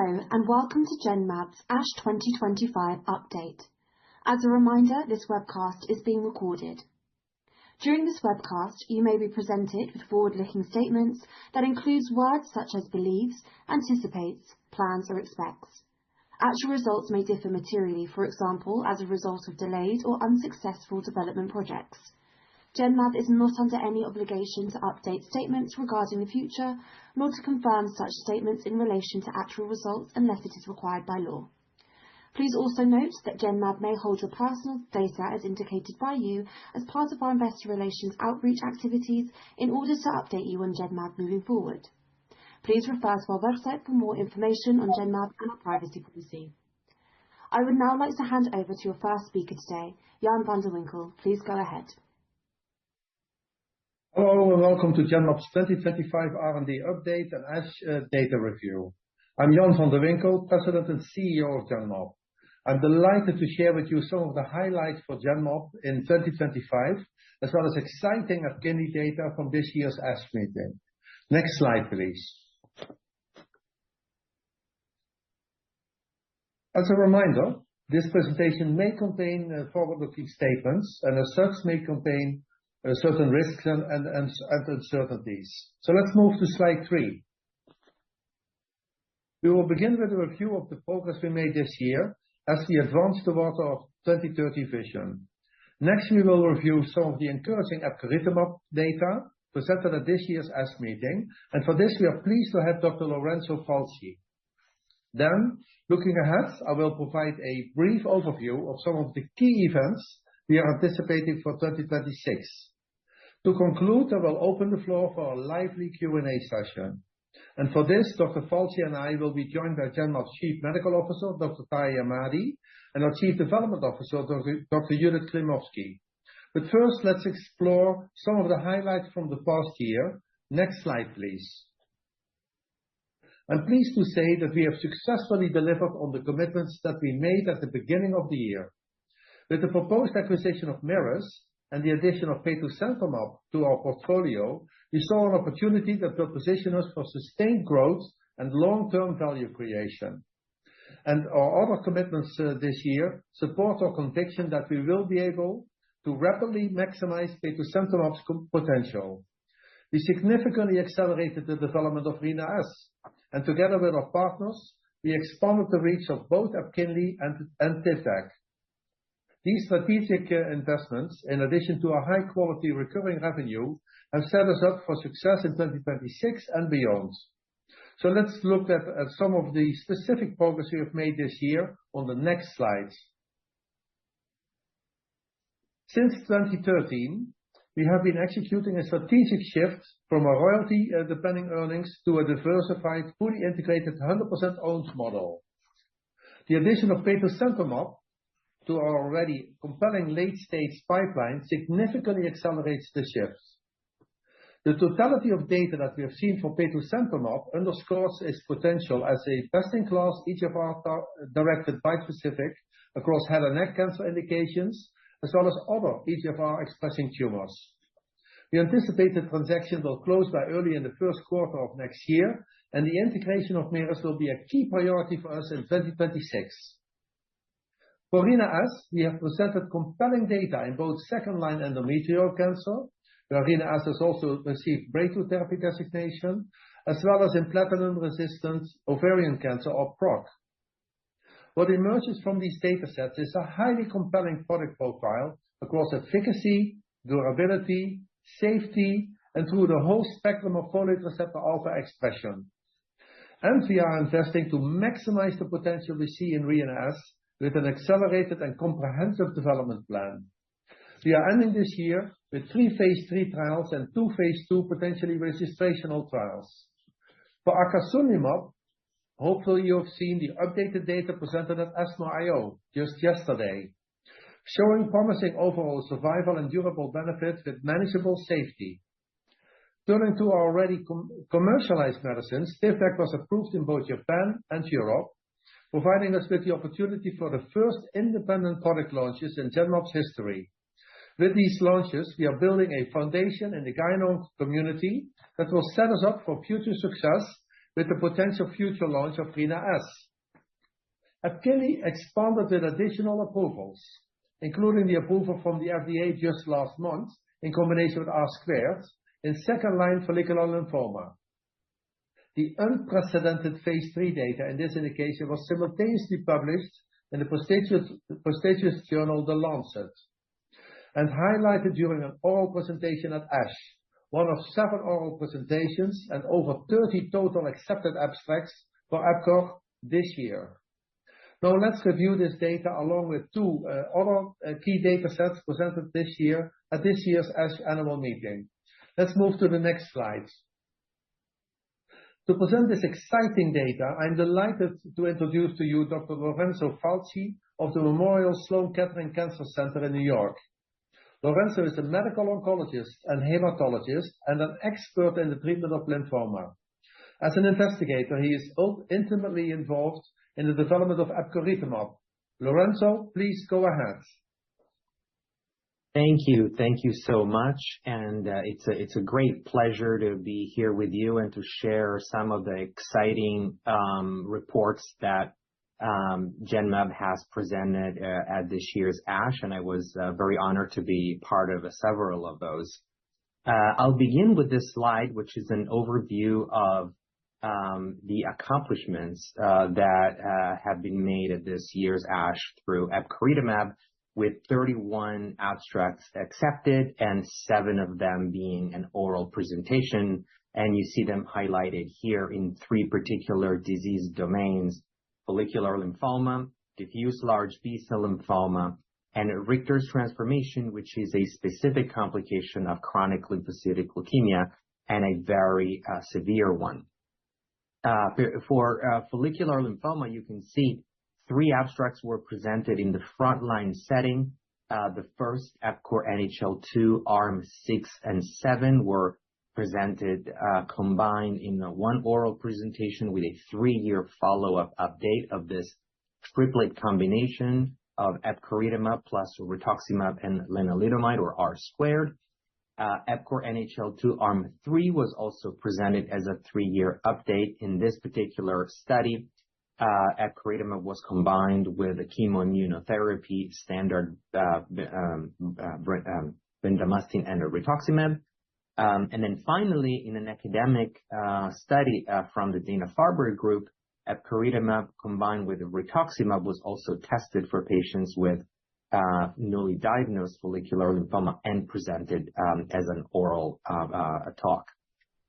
Hello and welcome to Genmab's ASH 2025 update. As a reminder, this webcast is being recorded. During this webcast, you may be presented with forward-looking statements that includes words such as believes, anticipates, plans or expects. Actual results may differ materially, for example, as a result of delayed or unsuccessful development projects. Genmab is not under any obligation to update statements regarding the future, nor to confirm such statements in relation to actual results unless it is required by law. Please also note that Genmab may hold your personal data as indicated by you as part of our investor relations outreach activities in order to update you on Genmab moving forward. Please refer to our website for more information on Genmab and our privacy policy. I would now like to hand over to your first speaker today, Jan van der Winkel. Please go ahead. Hello and welcome to Genmab's 2025 R&D update and ASH data review. I'm Jan van der Winkel, President and CEO of Genmab. I'm delighted to share with you some of the highlights for Genmab in 2025, as well as exciting EPKINLY data from this year's ASH meeting. Next slide, please. As a reminder, this presentation may contain forward-looking statements and as such may contain certain risks and uncertainties. So let's move to slide 3. We will begin with a review of the progress we made this year as we advance towards our 2030 vision. Next, we will review some of the encouraging epcoritamab data presented at this year's ASH meeting, and for this we are pleased to have Dr. Lorenzo Falchi. Then, looking ahead, I will provide a brief overview of some of the key events we are anticipating for 2026. To conclude, I will open the floor for a lively Q&A session. And for this, Dr. Falchi and I will be joined by Genmab's Chief Medical Officer, Dr. Tahi Ahmadi, and our Chief Development Officer, Dr. Judith Klimovsky. But first, let's explore some of the highlights from the past year. Next slide, please. I'm pleased to say that we have successfully delivered on the commitments that we made at the beginning of the year. With the proposed acquisition of Merus and the addition of petosemtamab to our portfolio, we saw an opportunity that will position us for sustained growth and long-term value creation. And our other commitments this year support our conviction that we will be able to rapidly maximize petosemtamab's potential. We significantly accelerated the development of Rina-S, and together with our partners, we expanded the reach of both EPKINLY and Tivdak. These strategic investments, in addition to a high-quality recurring revenue, have set us up for success in 2026 and beyond. So let's look at some of the specific progress we have made this year on the next slides. Since 2013, we have been executing a strategic shift from a royalty-depending earnings to a diversified, fully integrated, 100% owned model. The addition of petosemtamab to our already compelling late-stage pipeline significantly accelerates the shift. The totality of data that we have seen for petosemtamab underscores its potential as a best-in-class EGFR-directed bispecific across head and neck cancer indications, as well as other EGFR-expressing tumors. We anticipate the transaction will close by early in the first quarter of next year, and the integration of Merus will be a key priority for us in 2026. For Rina-S, we have presented compelling data in both second-line endometrial cancer, where Rina-S has also received breakthrough therapy designation, as well as in platinum-resistant ovarian cancer, or PROC. What emerges from these datasets is a highly compelling product profile across efficacy, durability, safety, and through the whole spectrum of folate receptor alpha expression. And we are investing to maximize the potential we see in Rina-S with an accelerated and comprehensive development plan. We are ending this year with 3 phase 3 trials and 2 phase 2 potentially registrational trials. For acasunlimab, hopefully you have seen the updated data presented at ESMO IO just yesterday, showing promising overall survival and durable benefits with manageable safety. Turning to our already commercialized medicines, Tivdak was approved in both Japan and Europe, providing us with the opportunity for the first independent product launches in Genmab's history. With these launches, we are building a foundation in the gynecology community that will set us up for future success with the potential future launch of Rina-S. EPKINLY expanded with additional approvals, including the approval from the FDA just last month in combination with R² in second-line follicular lymphoma. The unprecedented phase 3 data in this indication was simultaneously published in the prestigious journal The Lancet and highlighted during an oral presentation at ASH, one of 7 oral presentations and over 30 total accepted abstracts for EPCOR this year. Now let's review this data along with 2 other key data sets presented this year at this year's ASH annual meeting. Let's move to the next slide. To present this exciting data, I'm delighted to introduce to you Dr. Lorenzo Falchi of the Memorial Sloan Kettering Cancer Center in New York. Lorenzo is a medical oncologist and hematologist and an expert in the treatment of lymphoma. As an investigator, he is intimately involved in the development of epcoritamab. Lorenzo, please go ahead. Thank you so much, and it's a great pleasure to be here with you and to share some of the exciting reports that Genmab has presented at this year's ASH, and I was very honored to be part of several of those. I'll begin with this slide, which is an overview of the accomplishments that have been made at this year's ASH through epcoritamab, with 31 abstracts accepted and 7 of them being an oral presentation. And you see them highlighted here in 3 particular disease domains: follicular lymphoma, diffuse large B-cell lymphoma, and Richter's transformation, which is a specific complication of chronic lymphocytic leukemia and a very severe one. For follicular lymphoma, you can see 3 abstracts were presented in the frontline setting. The first, EPCOR NHL2, Arm 6 and 7, were presented combined in 1 oral presentation with a 3-year follow-up update of this triplet combination of epcoritamab plus rituximab and lenalidomide, or R². EPCOR NHL2 Arm 3 was also presented as a 3-year update. In this particular study, epcoritamab was combined with a chemoimmunotherapy standard bendamustine and rituximab. And then finally, in an academic study from the Dana-Farber group, epcoritamab combined with rituximab was also tested for patients with newly diagnosed follicular lymphoma and presented as an oral talk.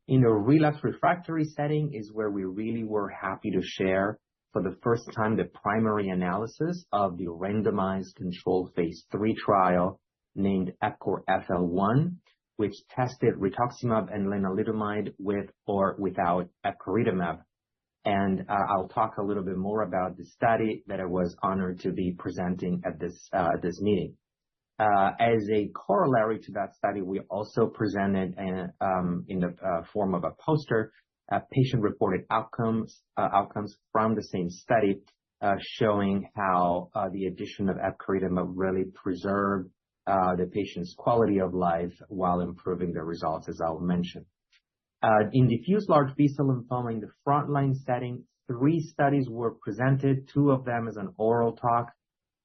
In a relapse refractory setting is where we really were happy to share for the first time the primary analysis of the randomized controlled phase 3 trial named EPCOR FL1, which tested rituximab and lenalidomide with or without epcoritamab. And I'll talk a little bit more about the study that I was honored to be presenting at this meeting. As a corollary to that study, we also presented in the form of a poster patient-reported outcomes from the same study, showing how the addition of epcoritamab really preserved the patient's quality of life while improving their results, as I'll mention. In diffuse large B-cell lymphoma in the frontline setting, 3 studies were presented, 2 of them as an oral talk.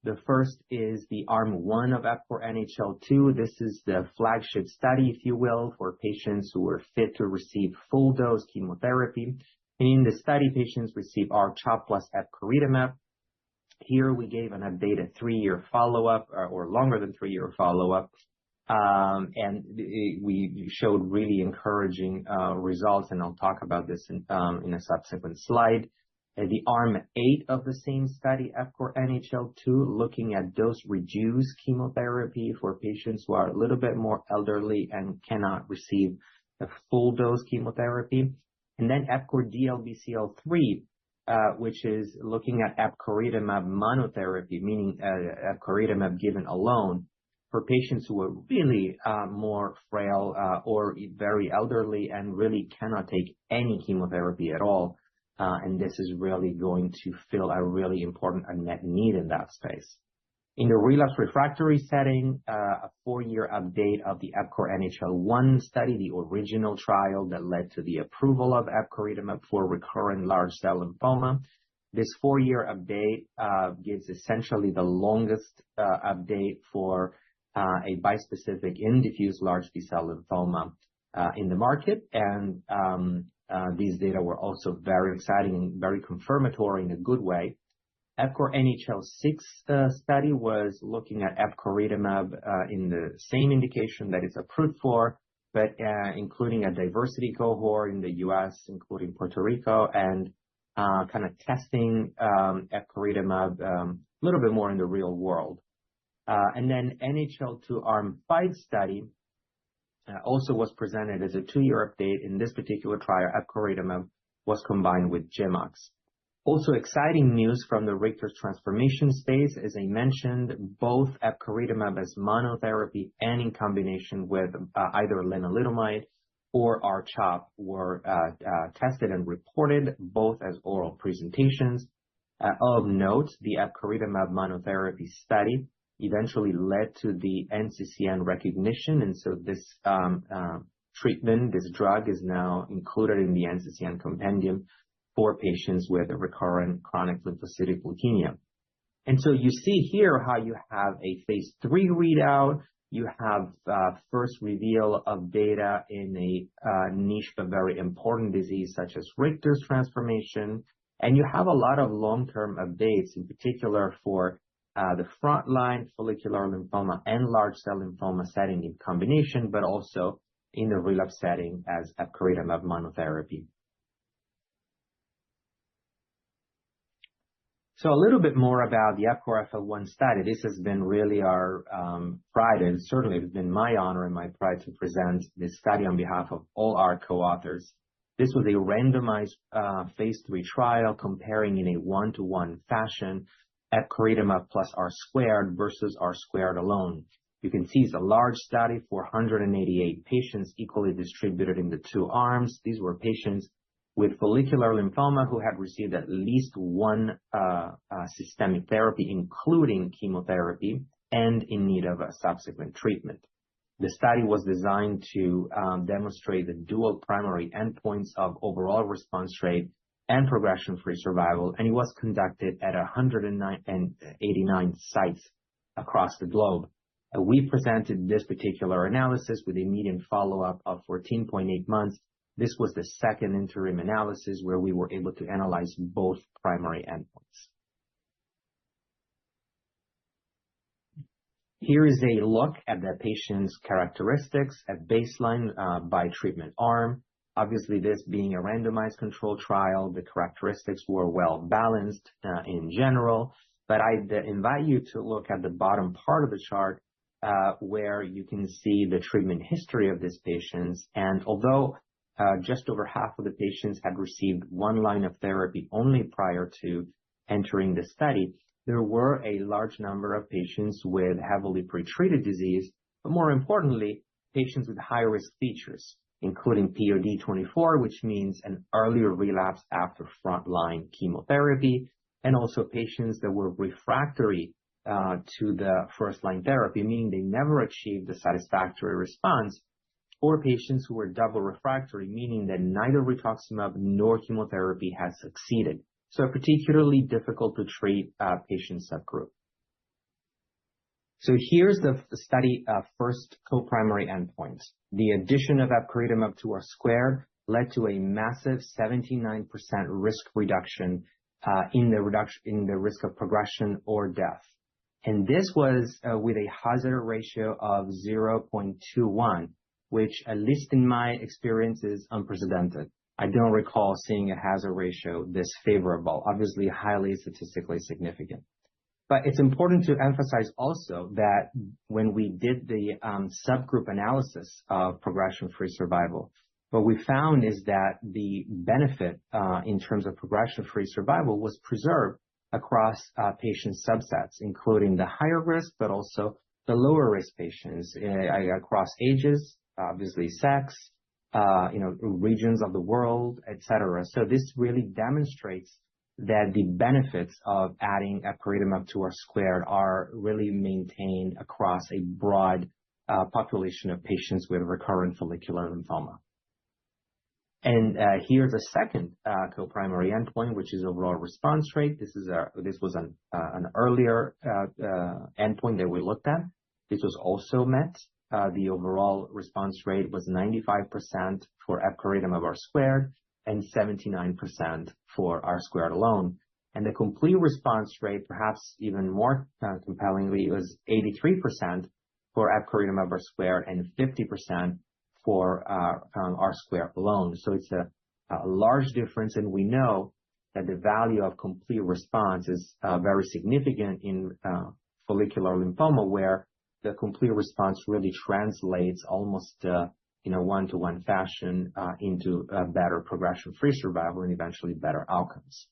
The first is the Arm 1 of EPCOR NHL2. This is the flagship study, if you will, for patients who were fit to receive full-dose chemotherapy. And in the study, patients received R-CHOP plus epcoritamab. Here we gave an updated 3-year follow-up, or longer than 3-year follow-up. And we showed really encouraging results, and I'll talk about this in a subsequent slide. The Arm 8 of the same study, EPCOR NHL2, looking at dose-reduced chemotherapy for patients who are a little bit more elderly and cannot receive a full-dose chemotherapy. And then EPCOR DLBCL3, which is looking at epcoritamab monotherapy, meaning epcoritamab given alone, for patients who are really more frail or very elderly and really cannot take any chemotherapy at all. And this is really going to fill a really important unmet need in that space. In the relapse refractory setting, a 4-year update of the EPCORE NHL-1 study, the original trial that led to the approval of epcoritamab for recurrent large cell lymphoma. This 4-year update gives essentially the longest update for a bispecific in diffuse large B-cell lymphoma in the market. And these data were also very exciting and very confirmatory in a good way. EPCORE NHL-6 study was looking at epcoritamab in the same indication that it's approved for, but including a diversity cohort in the US, including Puerto Rico, and kind of testing epcoritamab a little bit more in the real world. And then NHL-2 Arm 5 study also was presented as a 2-year update. In this particular trial, epcoritamab was combined with GemOx. Also exciting news from the Richter's transformation space, as I mentioned, both epcoritamab as monotherapy and in combination with either lenalidomide or R-CHOP were tested and reported both as oral presentations. Of note, the epcoritamab monotherapy study eventually led to the NCCN recognition, and so this treatment, this drug, is now included in the NCCN compendium for patients with a recurrent chronic lymphocytic leukemia. And so you see here how you have a phase 3 readout, you have first reveal of data in a niche but very important disease such as Richter's transformation, and you have a lot of long-term updates, in particular for the frontline follicular lymphoma and large cell lymphoma setting in combination, but also in the relapse setting as epcoritamab monotherapy. So a little bit more about the EPCORE FL-1 study. This has been really our pride, and certainly it's been my honor and my pride to present this study on behalf of all our co-authors. This was a randomized phase 3 trial comparing in a 1-to-1 fashion epcoritamab plus R squared versus R squared alone. You can see it's a large study, 488 patients equally distributed in the 2 arms. These were patients with follicular lymphoma who had received at least one systemic therapy, including chemotherapy, and in need of a subsequent treatment. The study was designed to demonstrate the dual primary endpoints of overall response rate and progression-free survival, and it was conducted at 189 sites across the globe. We presented this particular analysis with a median follow-up of 14.8 months. This was the second interim analysis where we were able to analyze both primary endpoints. Here is a look at the patient's characteristics at baseline by treatment arm. Obviously, this being a randomized controlled trial, the characteristics were well balanced in general, but I'd invite you to look at the bottom part of the chart where you can see the treatment history of these patients. And although just over half of the patients had received one line of therapy only prior to entering the study, there were a large number of patients with heavily pretreated disease, but more importantly, patients with high-risk features, including POD24, which means an earlier relapse after frontline chemotherapy, and also patients that were refractory to the first-line therapy, meaning they never achieved a satisfactory response, or patients who were double refractory, meaning that neither rituximab nor chemotherapy had succeeded. So a particularly difficult to treat patient subgroup. So here's the study first co-primary endpoints. The addition of epcoritamab to R squared led to a massive 79% risk reduction in the risk of progression or death. And this was with a hazard ratio of 0.21, which, at least in my experience, is unprecedented. I don't recall seeing a hazard ratio this favorable, obviously highly statistically significant. But it's important to emphasize also that when we did the subgroup analysis of progression-free survival, what we found is that the benefit in terms of progression-free survival was preserved across patient subsets, including the higher risk, but also the lower risk patients across ages, obviously sex, regions of the world, etc. So this really demonstrates that the benefits of adding epcoritamab to R² are really maintained across a broad population of patients with recurrent follicular lymphoma. And here's a second co-primary endpoint, which is overall response rate. This was an earlier endpoint that we looked at. This was also met. The overall response rate was 95% for epcoritamab R² and 79% for R² alone. And the complete response rate, perhaps even more compellingly, was 83% for epcoritamab R² and 50% for R² alone. So it's a large difference, and we know that the value of complete response is very significant in follicular lymphoma, where the complete response really translates almost in a one-to-one fashion into a better progression-free survival and eventually better outcomes.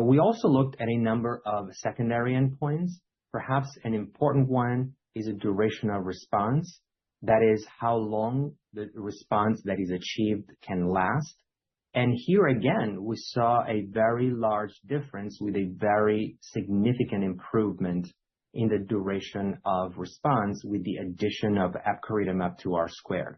We also looked at a number of secondary endpoints. Perhaps an important one is a duration of response. That is how long the response that is achieved can last. And here again, we saw a very large difference with a very significant improvement in the duration of response with the addition of epcoritamab to R².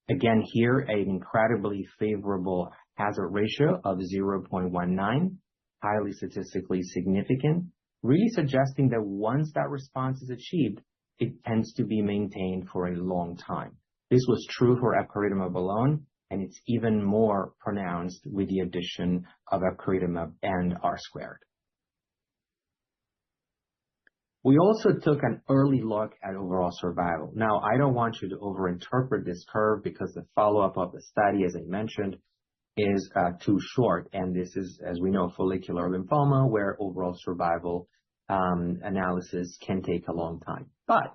Again, here, an incredibly favorable hazard ratio of 0.19, highly statistically significant, really suggesting that once that response is achieved, it tends to be maintained for a long time. This was true for epcoritamab alone, and it's even more pronounced with the addition of epcoritamab and R². We also took an early look at overall survival. Now, I don't want you to overinterpret this curve because the follow-up of the study, as I mentioned, is too short. And this is, as we know, follicular lymphoma, where overall survival analysis can take a long time. But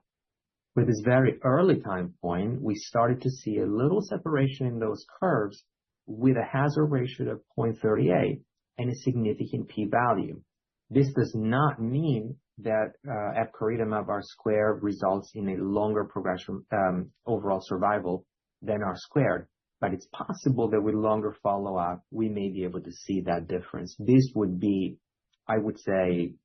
with this very early time point, we started to see a little separation in those curves with a hazard ratio of 0.38 and a significant p-value. This does not mean that epcoritamab R² results in a longer progression overall survival than R², but it's possible that with longer follow-up, we may be able to see that difference. This would be, I would say,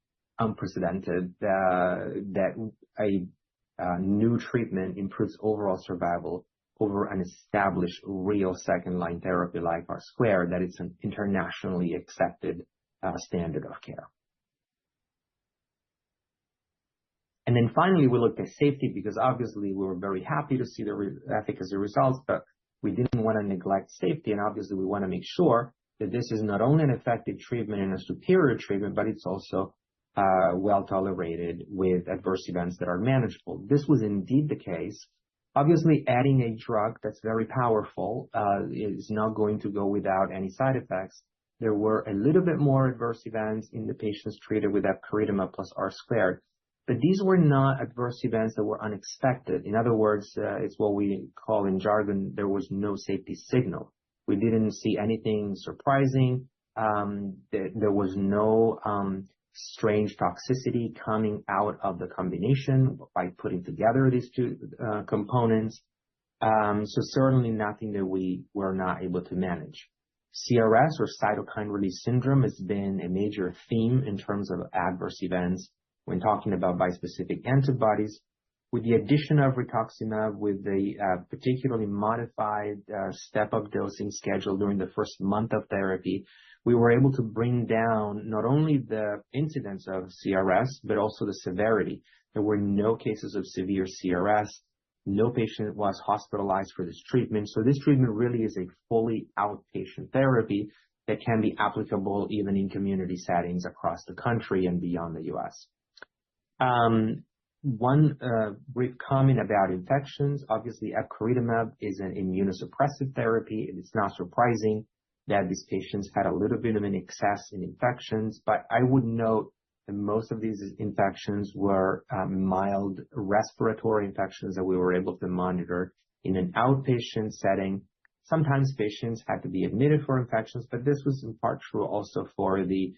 unprecedented, that a new treatment improves overall survival over an established real second-line therapy like R², that it's an internationally accepted standard of care. And then finally, we looked at safety because obviously we were very happy to see the efficacy results, but we didn't want to neglect safety. And obviously we want to make sure that this is not only an effective treatment and a superior treatment, but it's also well tolerated with adverse events that are manageable. This was indeed the case. Obviously, adding a drug that's very powerful is not going to go without any side effects. There were a little bit more adverse events in the patients treated with epcoritamab plus R², but these were not adverse events that were unexpected. In other words, it's what we call in jargon, there was no safety signal. We didn't see anything surprising. There was no strange toxicity coming out of the combination by putting together these two components. So certainly nothing that we were not able to manage. CRS, or cytokine release syndrome, has been a major theme in terms of adverse events when talking about bispecific antibodies. With the addition of rituximab with the particularly modified step-up dosing schedule during the first month of therapy, we were able to bring down not only the incidence of CRS, but also the severity. There were no cases of severe CRS. No patient was hospitalized for this treatment. So this treatment really is a fully outpatient therapy that can be applicable even in community settings across the country and beyond the U.S. One brief comment about infections. Obviously, epcoritamab is an immunosuppressive therapy. It's not surprising that these patients had a little bit of an excess in infections, but I would note that most of these infections were mild respiratory infections that we were able to monitor in an outpatient setting. Sometimes patients had to be admitted for infections, but this was in part true also for the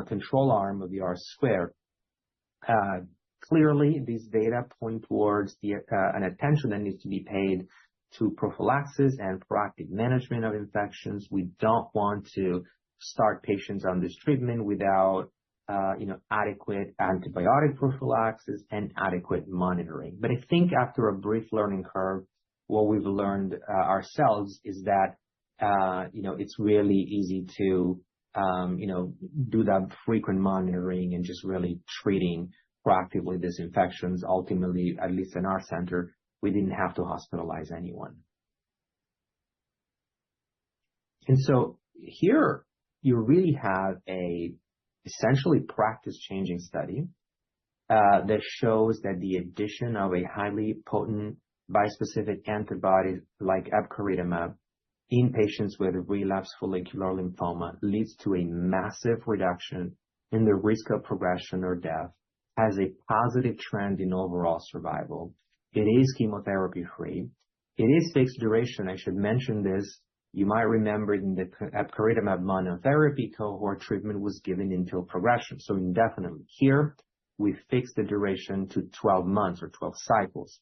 control arm of the R². Clearly, these data point towards an attention that needs to be paid to prophylaxis and proactive management of infections. We don't want to start patients on this treatment without adequate antibiotic prophylaxis and adequate monitoring. But I think after a brief learning curve, what we've learned ourselves is that it's really easy to do that frequent monitoring and just really treating proactively these infections. Ultimately, at least in our center, we didn't have to hospitalize anyone. And so here you really have a essentially practice-changing study that shows that the addition of a highly potent bispecific antibody like epcoritamab in patients with relapsed follicular lymphoma leads to a massive reduction in the risk of progression or death, has a positive trend in overall survival. It is chemotherapy-free. It is fixed duration. I should mention this. You might remember in the epcoritamab monotherapy cohort, treatment was given until progression, so indefinitely. Here, we fixed the duration to 12 months or 12 cycles.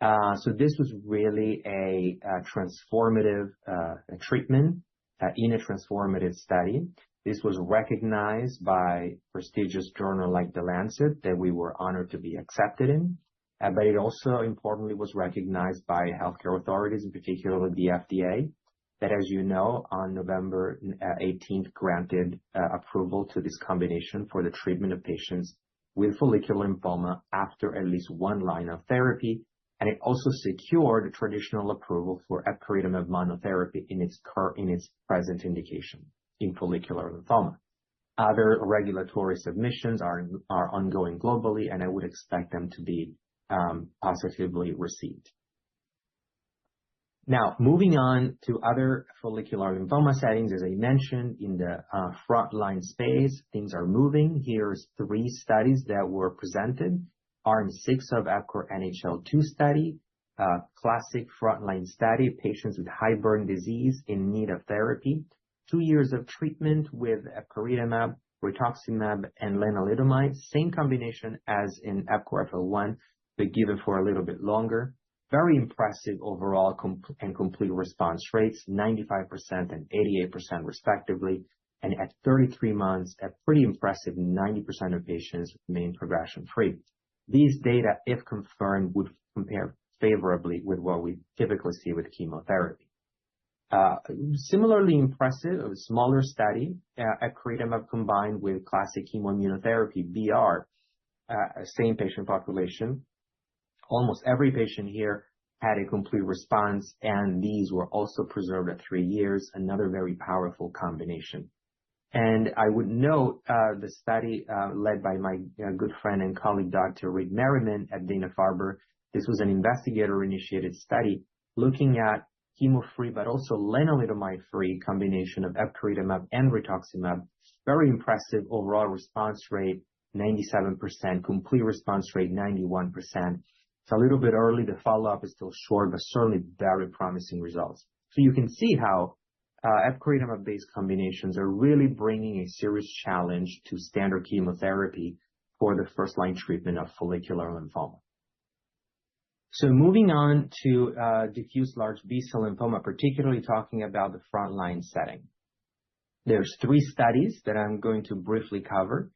So this was really a transformative treatment in a transformative study. This was recognized by prestigious journal like The Lancet that we were honored to be accepted in. But it also importantly was recognized by healthcare authorities, in particular the FDA, that, as you know, on November 18th granted approval to this combination for the treatment of patients with follicular lymphoma after at least one line of therapy. And it also secured traditional approval for epcoritamab monotherapy in its present indication in follicular lymphoma. Other regulatory submissions are ongoing globally, and I would expect them to be positively received. Now, moving on to other follicular lymphoma settings, as I mentioned, in the frontline space, things are moving. Here's 3 studies that were presented. Arm 6 of EPCORE NHL-2 study, classic frontline study, patients with high burden disease in need of therapy. 2 years of treatment with epcoritamab, rituximab, and lenalidomide, same combination as in EPCORE FL1, but given for a little bit longer. Very impressive overall and complete response rates, 95% and 88% respectively. And at 33 months, a pretty impressive 90% of patients remain progression-free. These data, if confirmed, would compare favorably with what we typically see with chemotherapy. Similarly impressive, a smaller study, epcoritamab combined with classic chemoimmunotherapy, BR, same patient population. Almost every patient here had a complete response, and these were also preserved at 3 years, another very powerful combination. And I would note the study led by my good friend and colleague, Dr. Reid Merriman at Dana-Farber. This was an investigator-initiated study looking at chemo-free but also lenalidomide-free combination of epcoritamab and rituximab. Very impressive overall response rate, 97%, complete response rate, 91%. It's a little bit early. The follow-up is still short, but certainly very promising results. So you can see how epcoritamab-based combinations are really bringing a serious challenge to standard chemotherapy for the first-line treatment of follicular lymphoma. So moving on to diffuse large B-cell lymphoma, particularly talking about the frontline setting. There's 3 studies that I'm going to briefly cover.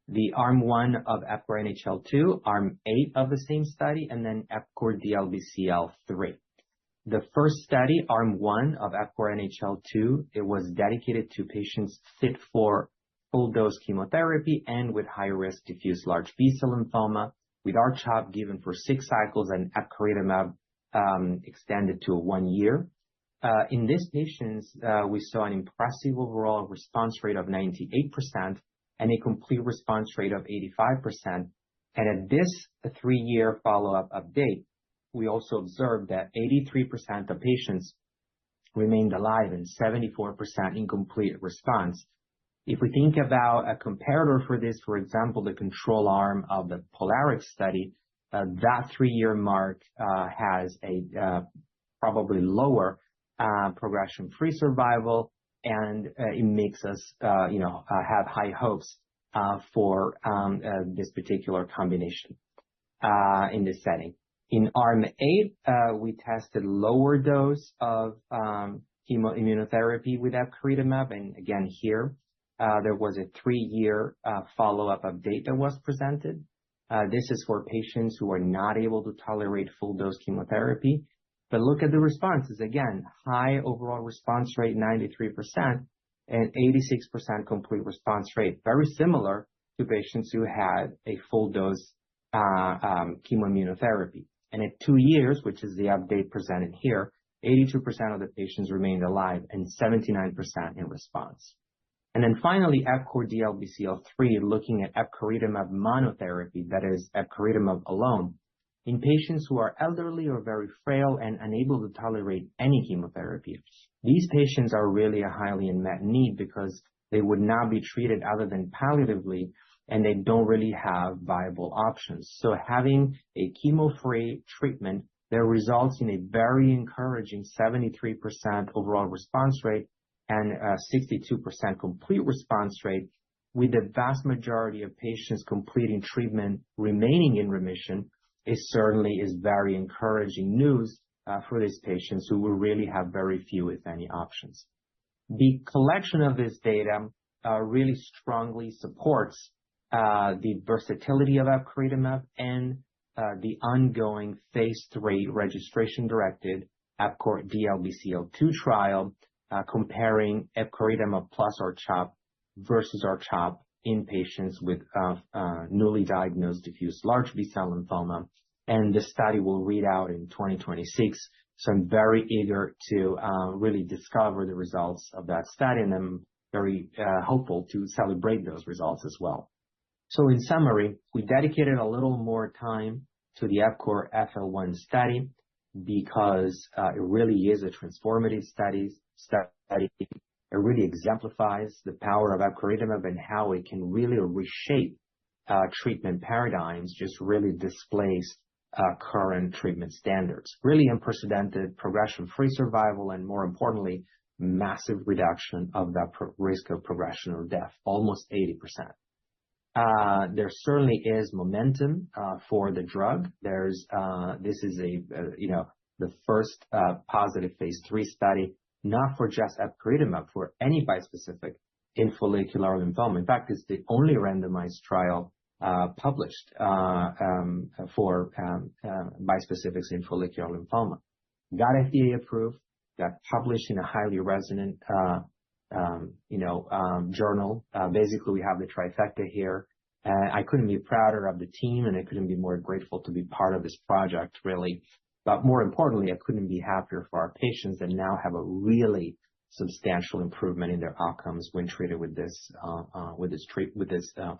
The Arm 1 of EPCORE NHL-2, Arm 8 of the same study, and then EPCORE DLBCL-3. The first study, Arm 1 of EPCORE NHL-2, it was dedicated to patients fit for full-dose chemotherapy and with high-risk diffuse large B-cell lymphoma, with R-CHOP given for 6 cycles and epcoritamab extended to 1 year. In these patients, we saw an impressive overall response rate of 98% and a complete response rate of 85%. And at this 3-year follow-up update, we also observed that 83% of patients remained alive and 74% in complete response. If we think about a comparator for this, for example, the control arm of the POLARIX study, that 3-year mark has a probably lower progression-free survival, and it makes us, have high hopes for this particular combination in this setting. In Arm 8, we tested lower dose of chemoimmunotherapy with epcoritamab. And again, here, there was a 3-year follow-up update that was presented. This is for patients who are not able to tolerate full-dose chemotherapy. But look at the responses. Again, high overall response rate, 93%, and 86% complete response rate. Very similar to patients who had a full-dose chemoimmunotherapy. And at 2 years, which is the update presented here, 82% of the patients remained alive and 79% in response. And then finally, EPCORE DLBCL-3, looking at epcoritamab monotherapy, that is epcoritamab alone, in patients who are elderly or very frail and unable to tolerate any chemotherapy. These patients are really a highly unmet need because they would not be treated other than palliatively, and they don't really have viable options. So having a chemo-free treatment that results in a very encouraging 73% overall response rate and a 62% complete response rate, with the vast majority of patients completing treatment remaining in remission, is very encouraging news for these patients who will really have very few, if any, options. The collection of this data really strongly supports the versatility of epcoritamab and the ongoing phase 3 registration-directed EPCORE DLBCL-2 trial comparing epcoritamab plus R-CHOP versus R-CHOP in patients with newly diagnosed diffuse large B-cell lymphoma. And the study will read out in 2026. So I'm very eager to really discover the results of that study, and I'm very hopeful to celebrate those results as well. So in summary, we dedicated a little more time to the EPCORE FL-1 study because it really is a transformative study. It really exemplifies the power of epcoritamab and how it can really reshape treatment paradigms, just really displace current treatment standards. Really unprecedented progression-free survival, and more importantly, massive reduction of that risk of progression or death, almost 80%. There certainly is momentum for the drug. This is the first positive phase 3 study, not for just epcoritamab, for any bispecific in follicular lymphoma. In fact, it's the only randomized trial published for bispecifics in follicular lymphoma. Got FDA approved, got published in a highly resonant journal. Basically, we have the trifecta here. I couldn't be prouder of the team, and I couldn't be more grateful to be part of this project, really. But more importantly, I couldn't be happier for our patients that now have a really substantial improvement in their outcomes when treated with this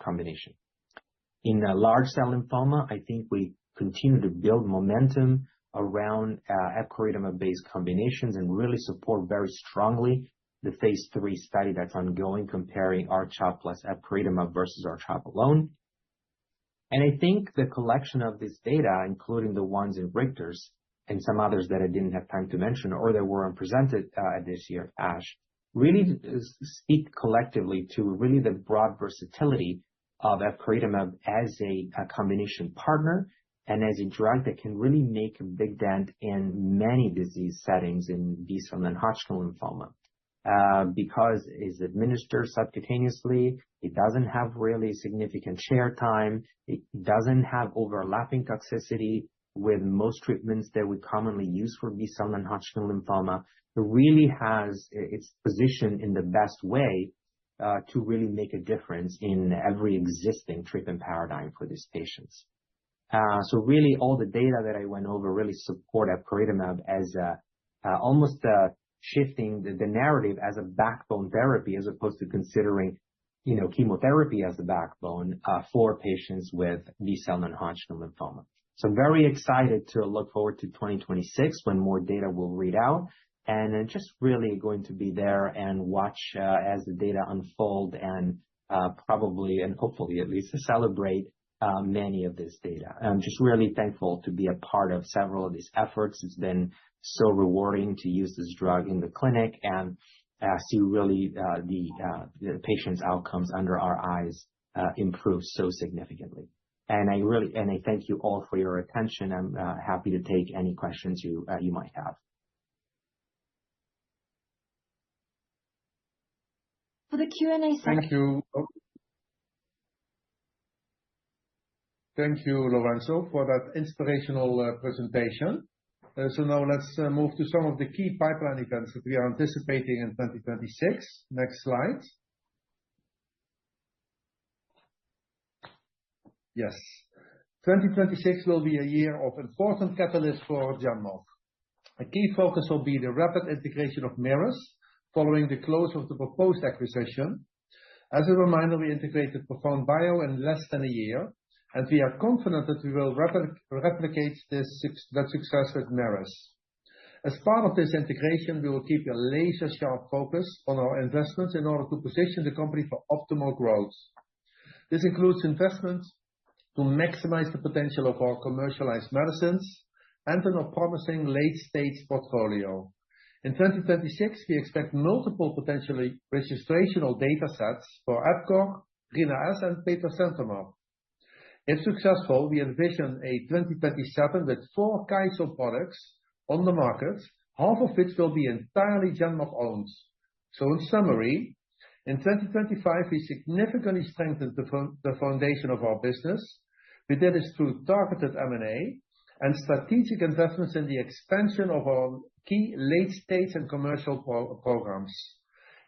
combination. In large cell lymphoma, I think we continue to build momentum around epcoritamab-based combinations and really support very strongly the phase 3 study that's ongoing, comparing R-CHOP plus epcoritamab versus R-CHOP alone. And I think the collection of this data, including the ones in Richter's and some others that I didn't have time to mention or that weren't presented at this year's ASH, really speak collectively to really the broad versatility of epcoritamab as a combination partner and as a drug that can really make a big dent in many disease settings in B-cell non-Hodgkin lymphoma. Because it's administered subcutaneously, it doesn't have really significant chair time, it doesn't have overlapping toxicity with most treatments that we commonly use for B-cell non-Hodgkin lymphoma. It really has its position in the best way to really make a difference in every existing treatment paradigm for these patients. So really all the data that I went over really support epcoritamab as almost shifting the narrative as a backbone therapy, as opposed to considering, chemotherapy as the backbone for patients with B-cell non-Hodgkin lymphoma. So very excited to look forward to 2026 when more data will read out, and just really going to be there and watch as the data unfold and probably and hopefully at least to celebrate many of this data. I'm just really thankful to be a part of several of these efforts. It's been so rewarding to use this drug in the clinic and see really the patient's outcomes under our eyes improve so significantly. And I thank you all for your attention. I'm happy to take any questions you might have. For the Q&A section. Thank you. Thank you, Lorenzo, for that inspirational presentation. So now let's move to some of the key pipeline events that we are anticipating in 2026. Next slide. Yes. 2026 will be a year of important catalysts for Genmab. A key focus will be the rapid integration of Merus following the close of the proposed acquisition. As a reminder, we integrated ProfoundBio in less than a year, and we are confident that we will replicate that success with Merus. As part of this integration, we will keep a laser-sharp focus on our investments in order to position the company for optimal growth. This includes investments to maximize the potential of our commercialized medicines and in our promising late-stage portfolio. In 2026, we expect multiple potentially registrational data sets for EPCORE, Rina-S, and petosemtamab. If successful, we envision a 2027 with 4 Kaiso products on the market, half of which will be entirely Genmab-owned. So in summary, in 2025, we significantly strengthened the foundation of our business. We did this through targeted M&A and strategic investments in the expansion of our key late-stage and commercial programs.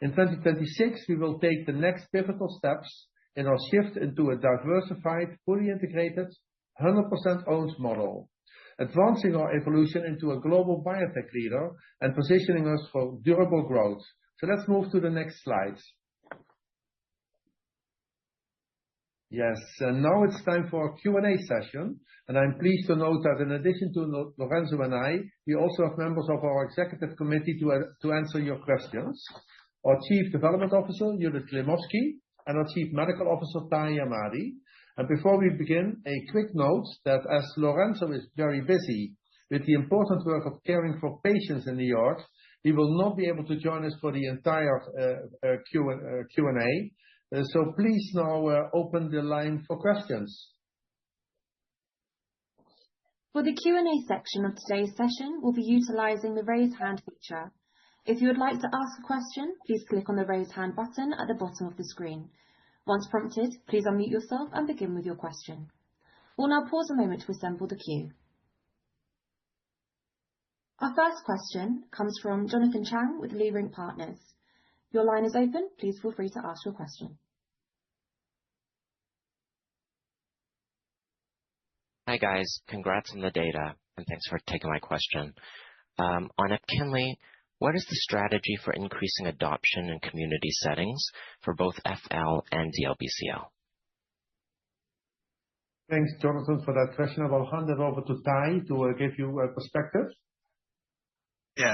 In 2026, we will take the next pivotal steps in our shift into a diversified, fully integrated, 100% owned model, advancing our evolution into a global biotech leader and positioning us for durable growth. So let's move to the next slide. Yes, and now it's time for a Q&A session, and I'm pleased to note that in addition to Lorenzo and I, we also have members of our executive committee to answer your questions. Our Chief Development Officer, Judith Klimovsky, and our Chief Medical Officer, Tahi Ahmadi. And before we begin, a quick note that as Lorenzo is very busy with the important work of caring for patients in New York, he will not be able to join us for the entire Q&A. So please now open the line for questions. For the Q&A section of today's session, we'll be utilizing the raise hand feature. If you would like to ask a question, please click on the raise hand button at the bottom of the screen. Once prompted, please unmute yourself and begin with your question. We'll now pause a moment to assemble the queue. Our first question comes from Jonathan Chang with Leerink Partners. Your line is open. Please feel free to ask your question. Hi guys, congrats on the data, and thanks for taking my question. On EPKINLY, what is the strategy for increasing adoption in community settings for both FL and DLBCL? Thanks, Jonathan, for that question. I will hand it over to Tahi to give you a perspective. Yeah,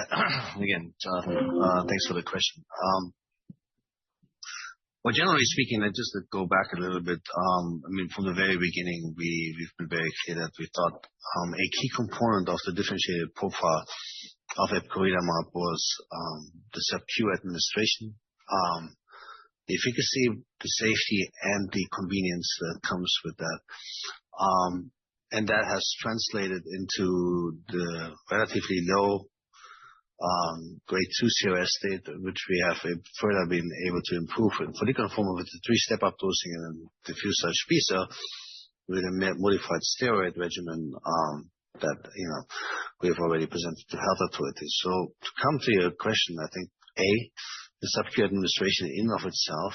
again, Jonathan, thanks for the question. Well, generally speaking, just to go back a little bit, I mean, from the very beginning, we've been very clear that we thought a key component of the differentiated profile of epcoritamab was the sub-Q administration, the efficacy, the safety, and the convenience that comes with that. And that has translated into the relatively low grade 2 CRS state, which we have further been able to improve in follicular lymphoma with the 3-step-up dosing and diffuse large B-cell with a modified steroid regimen that we have already presented to health authorities. So to come to your question, I think the sub-Q administration in of itself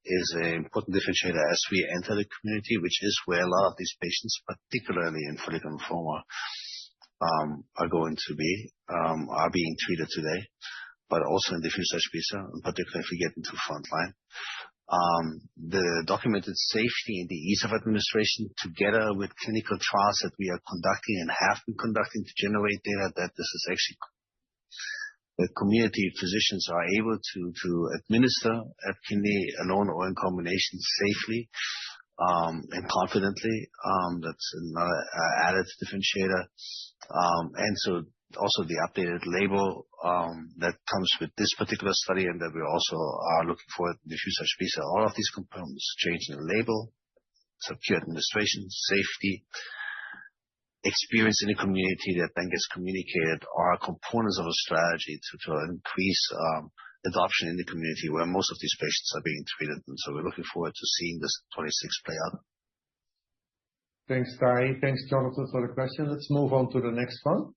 is an important differentiator as we enter the community, which is where a lot of these patients, particularly in follicular lymphoma, are being treated today, but also in diffuse large B-cell, in particular if we get into frontline. The documented safety and the ease of administration, together with clinical trials that we are conducting and have been conducting to generate data, that this is actually the community physicians are able to administer EPKINLY alone or in combination safely and confidently. That's another added differentiator. And so also the updated label that comes with this particular study and that we also are looking for diffuse large B-cell. All of these components change in the label, sub-Q administration, safety, experience in the community that then gets communicated are components of a strategy to increase adoption in the community where most of these patients are being treated. And so we're looking forward to seeing this 26 play out. Thanks, Ty. Thanks, Jonathan, for the question. Let's move on to the next one.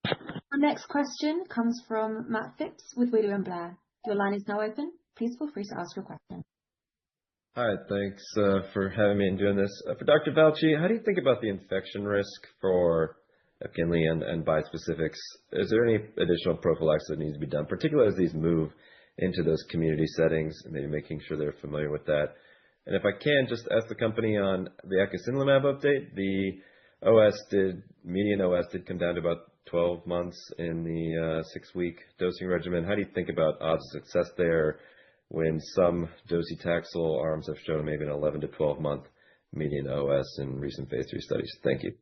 Our next question comes from Matt Phipps with William Blair. Your line is now open. Please feel free to ask your question. Hi, thanks for having me and doing this. For Dr. Falchi, how do you think about the infection risk for EPKINLY and bispecifics? Is there any additional prophylaxis that needs to be done, particularly as these move into those community settings, and maybe making sure they're familiar with that? And if I can, just ask the company on the acasunlimab update, the median OS did come down to about 12 months in the 6-week dosing regimen. How do you think about odds of success there when some docetaxel arms have shown maybe an 11 to 12 month median OS in recent phase 3 studies? Thank you.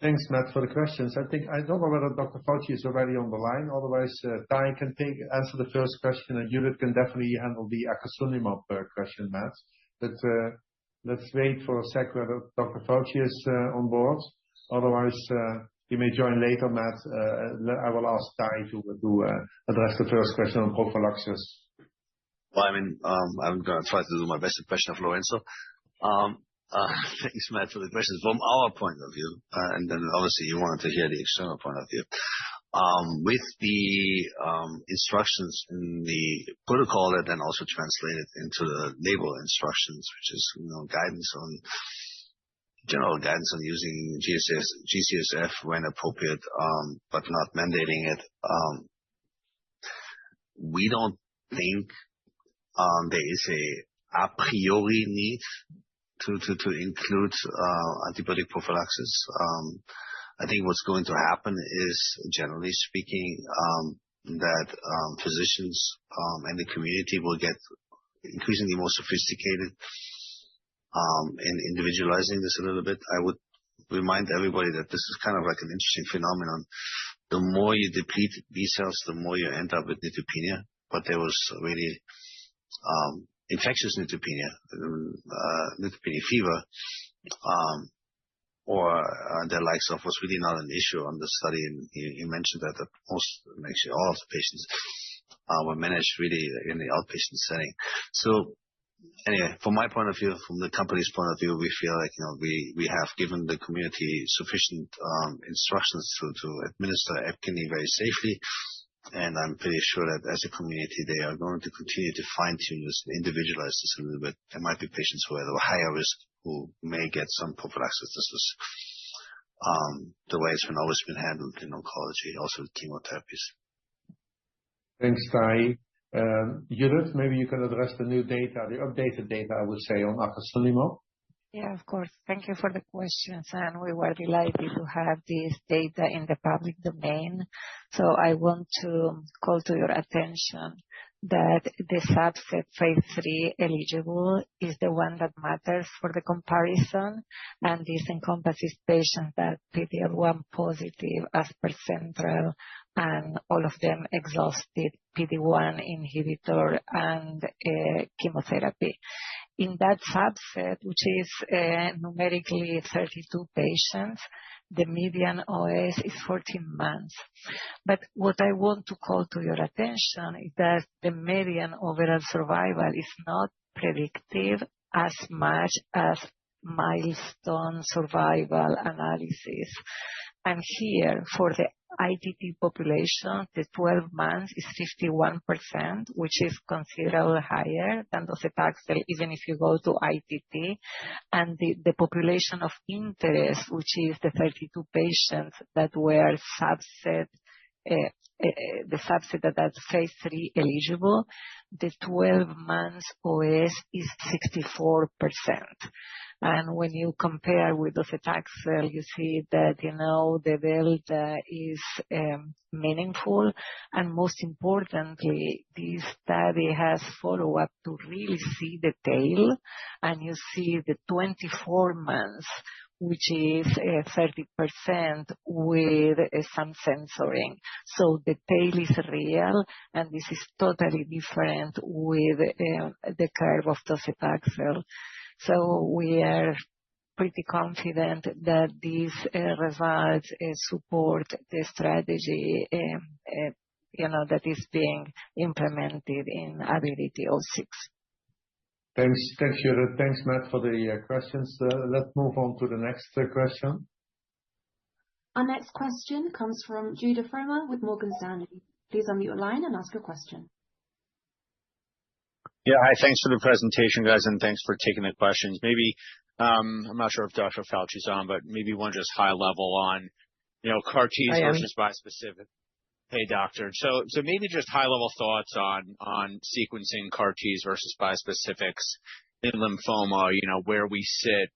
Thanks, Matt, for the questions. I don't know whether Dr. Falchi is already on the line. Otherwise, Ty can answer the first question, and Judith can definitely handle the acasunlimab question, Matt. But let's wait for a sec whether Dr. Falchi is on board. Otherwise, he may join later, Matt. I will ask Ty to address the first question on prophylaxis. Well, I'm going to try to do my best impression of Lorenzo. Thanks, Matt, for the questions. From our point of view, and then obviously you wanted to hear the external point of view, with the instructions in the protocol that then also translated into the label instructions, which is general guidance on using GCSF when appropriate, but not mandating it. We don't think there is a priori need to include antibiotic prophylaxis. I think what's going to happen is, generally speaking, that physicians and the community will get increasingly more sophisticated in individualizing this a little bit. I would remind everybody that this is kind of like an interesting phenomenon. The more you deplete B cells, the more you end up with neutropenia. But there was really infectious neutropenia, neutropenia fever, or the likes of was really not an issue on the study. And you mentioned that actually all of the patients were managed really in the outpatient setting. So anyway, from my point of view, from the company's point of view, we feel like we have given the community sufficient instructions to administer EPKINLY very safely. And I'm pretty sure that as a community, they are going to continue to fine-tune this and individualize this a little bit. There might be patients who are at a higher risk who may get some prophylaxis. This is the way it's always been handled in oncology, also with chemotherapies. Thanks, Ty. Judith, maybe you can address the new data, the updated data, I would say, on acasunlimab. Yeah, of course. Thank you for the questions. And we were delighted to have this data in the public domain. So I want to call to your attention that the subset phase 3 eligible is the one that matters for the comparison. And this encompasses patients that PD-L1 positive as per central, and all of them exhausted PD-1 inhibitor and chemotherapy. In that subset, which is numerically 32 patients, the median OS is 14 months. But what I want to call to your attention is that the median overall survival is not predictive as much as milestone survival analysis. And here, for the ITT population, the 12 months is 51%, which is considerably higher than docetaxel, even if you go to ITT. And the population of interest, which is the 32 patients that were subset, the subset that's phase 3 eligible, the 12 months OS is 64%. And when you compare with docetaxel, you see that, the delta is meaningful. And most importantly, this study has follow-up to really see the tail. And you see the 24 months, which is 30% with some censoring. So the tail is real, and this is totally different with the curve of docetaxel. So we are pretty confident that these results support the strategy that is being implemented in ABILITY-06. Thanks, Judith. Thanks, Matt, for the questions. Let's move on to the next question. Our next question comes from Judah Frommer with Morgan Stanley. Please unmute your line and ask your question. Yeah, hi. Thanks for the presentation, guys, and thanks for taking the questions. Maybe, I'm not sure if Dr. Fauci's on, but maybe one just high level on, CAR-Ts versus bispecific. Hey, doctor. So maybe just high level thoughts on sequencing CAR-Ts versus bispecifics in lymphoma, where we sit,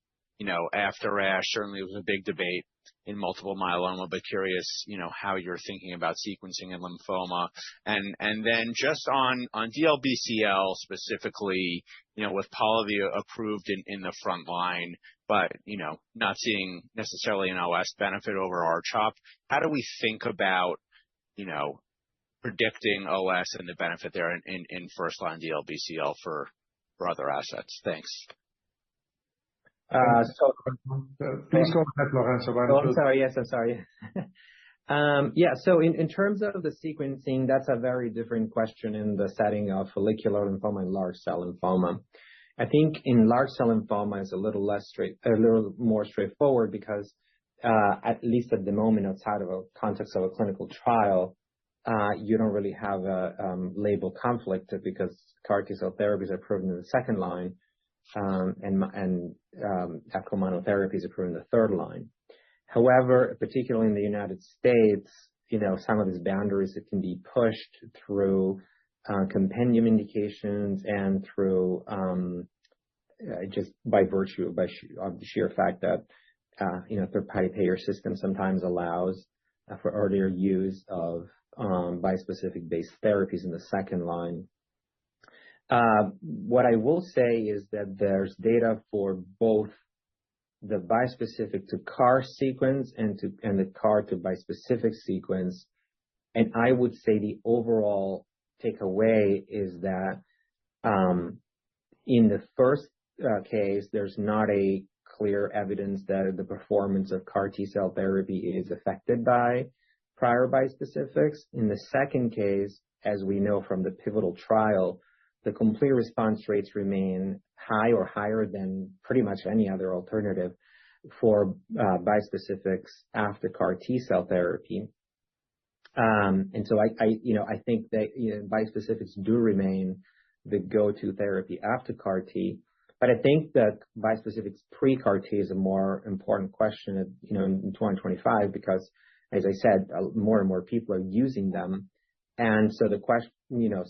after ASH. Certainly it was a big debate in multiple myeloma, but curious, how you're thinking about sequencing in lymphoma. And then just on DLBCL specifically, with Polivy approved in the front line, but, not seeing necessarily an OS benefit over R-CHOP. How do we think about, predicting OS and the benefit there in first line DLBCL for other assets? Thanks. Please go ahead, Lorenzo. I'm sorry. Yes, I'm sorry. Yeah, so in terms of the sequencing, that's a very different question in the setting of follicular lymphoma and large cell lymphoma. I think in large cell lymphoma it's a little more straightforward because at least at the moment, outside of a context of a clinical trial, you don't really have a label conflict because CAR T-cell therapies are approved in the second line, and EPCO monotherapy is approved in the third line. However, particularly in the United States, some of these boundaries that can be pushed through compendium indications and through just by virtue of the sheer fact that third-party payer system sometimes allows for earlier use of bispecific-based therapies in the second line. What I will say is that there's data for both the bispecific to CAR sequence and the CAR to bispecific sequence. And I would say the overall takeaway is that in the first case, there's not a clear evidence that the performance of CAR T-cell therapy is affected by prior bispecifics. In the second case, as we know from the pivotal trial, the complete response rates remain high or higher than pretty much any other alternative for bispecifics after CAR T-cell therapy. And so I think that bispecifics do remain the go-to therapy after CAR T. But I think that bispecifics pre-CAR T is a more important question, in 2025 because, as I said, more and more people are using them. And so the question,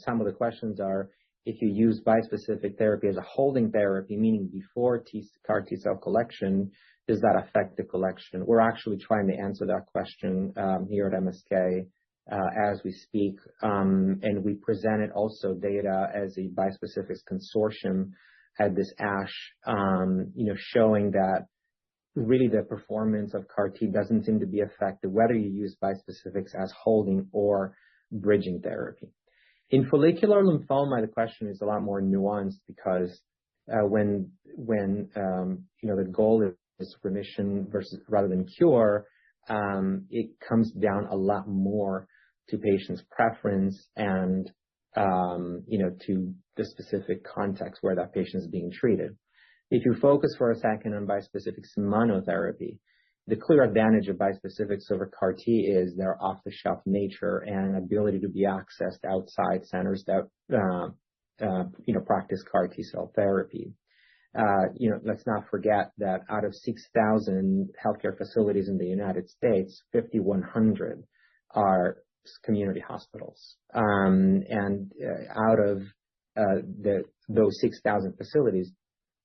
some of the questions are, if you use bispecific therapy as a holding therapy, meaning before CAR T-cell collection, does that affect the collection? We're actually trying to answer that question here at MSK as we speak. And we presented also data as a bispecifics consortium at this ASH, showing that really the performance of CAR T doesn't seem to be affected whether you use bispecifics as holding or bridging therapy. In follicular lymphoma, the question is a lot more nuanced because when the goal is remission versus rather than cure, it comes down a lot more to patient's preference and to the specific context where that patient is being treated. If you focus for a second on bispecifics monotherapy, the clear advantage of bispecifics over CAR T is their off-the-shelf nature and ability to be accessed outside centers that practice CAR T-cell therapy. Let's not forget that out of 6,000 healthcare facilities in the United States, 5,100 are community hospitals. And out of those 6,000 facilities,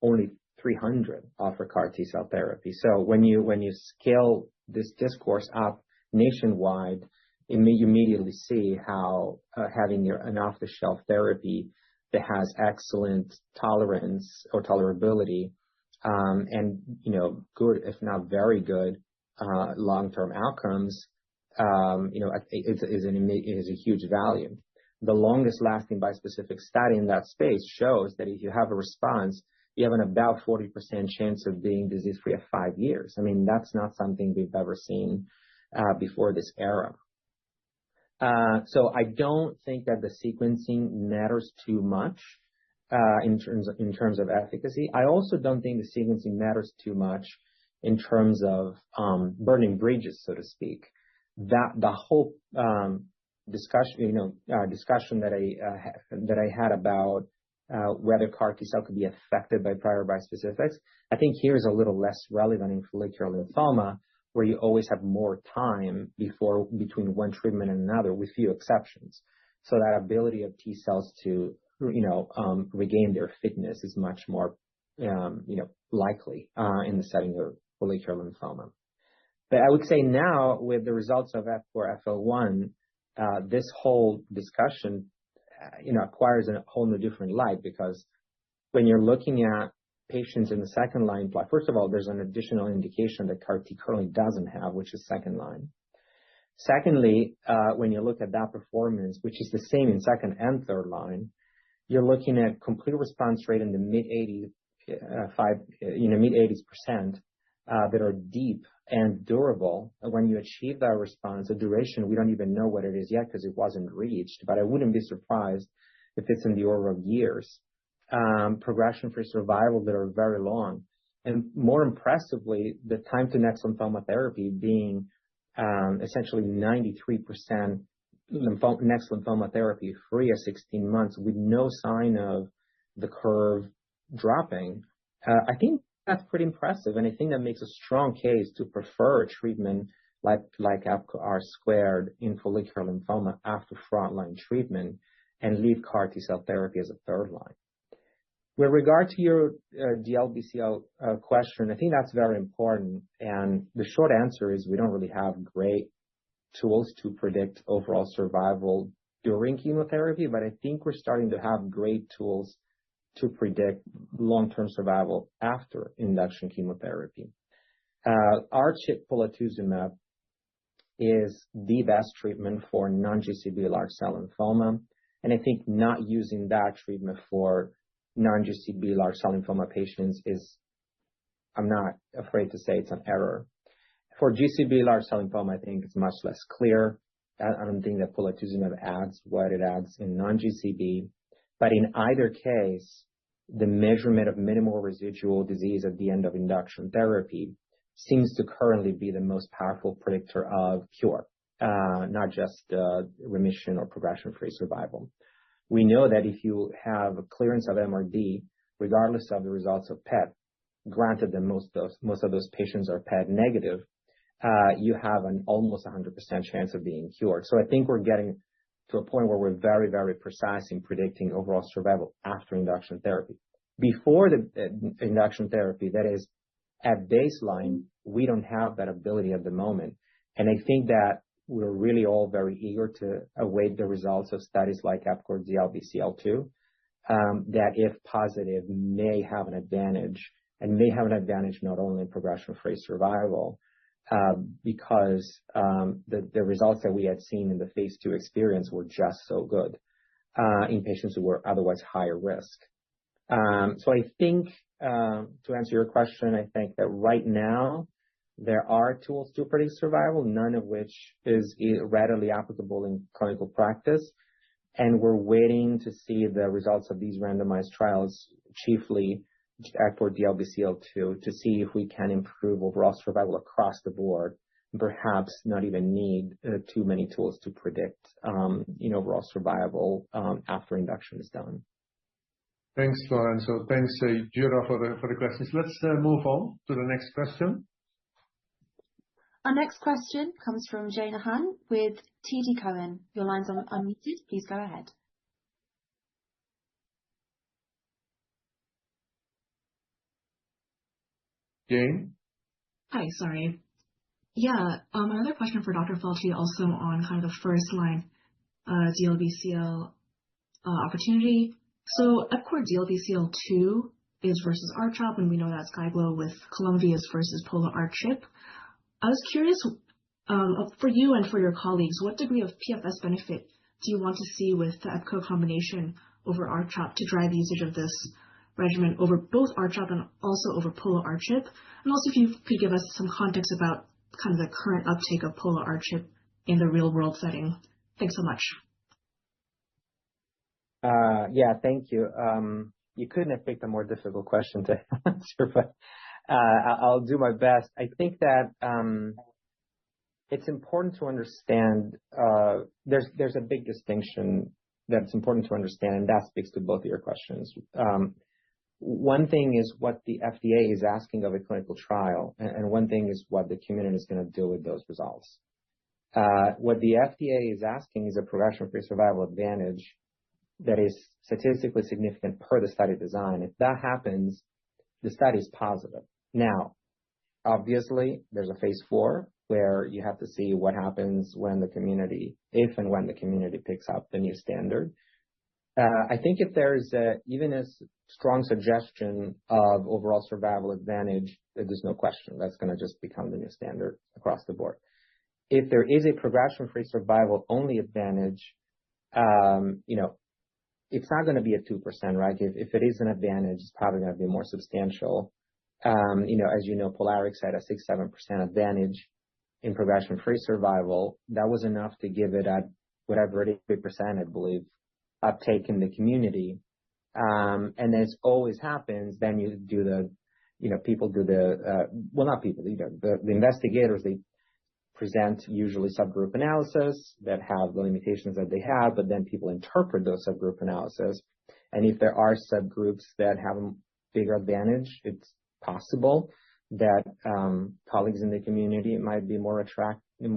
only 300 offer CAR T-cell therapy. So when you scale this discourse up nationwide, you immediately see how having an off-the-shelf therapy that has excellent tolerance or tolerability and good, if not very good, long-term outcomes, is a huge value. The longest lasting bispecific study in that space shows that if you have a response, you have an about 40% chance of being disease-free at 5 years. I mean, that's not something we've ever seen before this era. So I don't think that the sequencing matters too much in terms of efficacy. I also don't think the sequencing matters too much in terms of burning bridges, so to speak. That the whole discussion that I had about whether CAR T cell could be affected by prior bispecifics, I think here is a little less relevant in follicular lymphoma, where you always have more time between one treatment and another, with few exceptions. So that ability of T cells to regain their fitness is much more likely in the setting of follicular lymphoma. But I would say now, with the results of F4 FL1, this whole discussion acquires a whole new different light, because when you're looking at patients in the second line plot, first of all, there's an additional indication that CAR T currently doesn't have, which is second line. Secondly, when you look at that performance, which is the same in second and third line, you're looking at complete response rate in the mid-80s% that are deep and durable. When you achieve that response, the duration, we don't even know what it is yet because it wasn't reached, but I wouldn't be surprised if it's in the order of years. Progression-free survival that are very long. And more impressively, the time to next lymphoma therapy being essentially 93% next lymphoma therapy free at 16 months with no sign of the curve dropping. I think that's pretty impressive, and I think that makes a strong case to prefer a treatment like R squared in follicular lymphoma after frontline treatment and leave CAR T cell therapy as a third line. With regard to your DLBCL question, I think that's very important, and the short answer is we don't really have great tools to predict overall survival during chemotherapy, but I think we're starting to have great tools to predict long-term survival after induction chemotherapy. R-CHP polatuzumab is the best treatment for non-GCB large cell lymphoma, and I think not using that treatment for non-GCB large cell lymphoma patients is, I'm not afraid to say, it's an error. For GCB large cell lymphoma, I think it's much less clear. I don't think that polatuzumab adds what it adds in non-GCB. But in either case, the measurement of minimal residual disease at the end of induction therapy seems to currently be the most powerful predictor of cure, not just remission or progression-free survival. We know that if you have a clearance of MRD, regardless of the results of PET, granted that most of those patients are PET negative, you have an almost 100% chance of being cured. So I think we're getting to a point where we're very, very precise in predicting overall survival after induction therapy. Before the induction therapy, that is, at baseline, we don't have that ability at the moment. And I think that we're really all very eager to await the results of studies like EPCORE DLBCL-2, that if positive may have an advantage, and may have an advantage not only in progression-free survival, because the results that we had seen in the phase 2 experience were just so good in patients who were otherwise higher risk. So I think, to answer your question, I think that right now there are tools to predict survival, none of which is readily applicable in clinical practice. And we're waiting to see the results of these randomized trials, chiefly EPCORE DLBCL-2, to see if we can improve overall survival across the board, and perhaps not even need too many tools to predict overall survival after induction is done. Thanks, Lorenzo. Thanks, Jura, for the questions. Let's move on to the next question. Our next question comes from Jane Han with TD Cowen. Your line's unmuted. Please go ahead. Jane? Hi, sorry. Yeah, another question for Dr. Falchi, also on kind of the first line DLBCL opportunity. So EPCORE DLBCL-2 is versus R-CHOP, and we know that SKYGLO with Columvi is versus Pola-R-CHP. I was curious, for you and for your colleagues, what degree of PFS benefit do you want to see with the EPCORE combination over R-CHOP to drive usage of this regimen over both R-CHOP and also over Pola-R-CHP? And also if you could give us some context about kind of the current uptake of Pola-R-CHP in the real world setting. Thanks so much. Yeah, thank you. You couldn't have picked a more difficult question to answer, but I'll do my best. I think that it's important to understand there's a big distinction that's important to understand, and that speaks to both of your questions. One thing is what the FDA is asking of a clinical trial, and one thing is what the community is going to do with those results. What the FDA is asking is a progression-free survival advantage that is statistically significant per the study design. If that happens, the study is positive. Now, obviously, there's a phase 4 where you have to see what happens when the community, if and when the community picks up the new standard. I think if there's even a strong suggestion of overall survival advantage, there's no question that's going to just become the new standard across the board. If there is a progression-free survival only advantage, it's not going to be at 2%, right? If it is an advantage, it's probably going to be more substantial. As you know, Polarix had a 6-7% advantage in progression-free survival. That was enough to give it at whatever 83%, I believe, uptake in the community. And as always happens, then you do the investigators, they present usually subgroup analysis that have the limitations that they have, but then people interpret those subgroup analysis. And if there are subgroups that have a bigger advantage, it's possible that colleagues in the community might be more attracted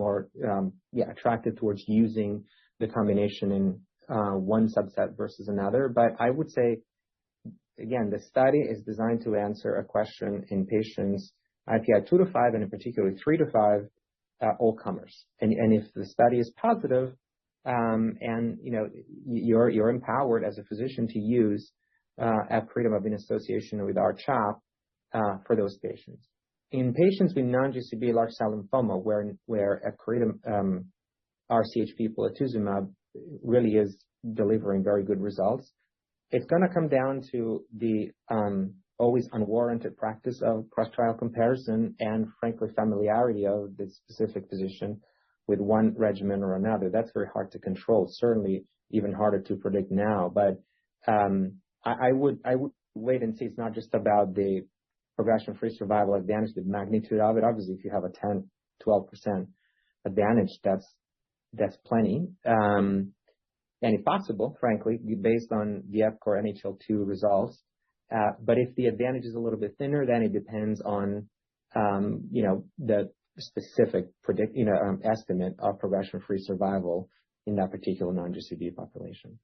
towards using the combination in one subset versus another. But I would say, again, the study is designed to answer a question in patients IPI 2 to 5, and in particular 3 to 5, all comers. And if the study is positive, you're empowered as a physician to use epcoritamab in association with R-CHOP for those patients. In patients with non-GCB large cell lymphoma, where epcoritamab, R-CHP polatuzumab really is delivering very good results, it's going to come down to the always unwarranted practice of cross-trial comparison and, frankly, familiarity of the specific physician with one regimen or another. That's very hard to control, certainly even harder to predict now. But I would wait and see. It's not just about the progression-free survival advantage, the magnitude of it. Obviously, if you have a 10-12% advantage, that's plenty. And it's possible, frankly, based on the EPCOR NHL2 results. But if the advantage is a little bit thinner, then it depends on, the specific estimate of progression-free survival in that particular non-GCB population.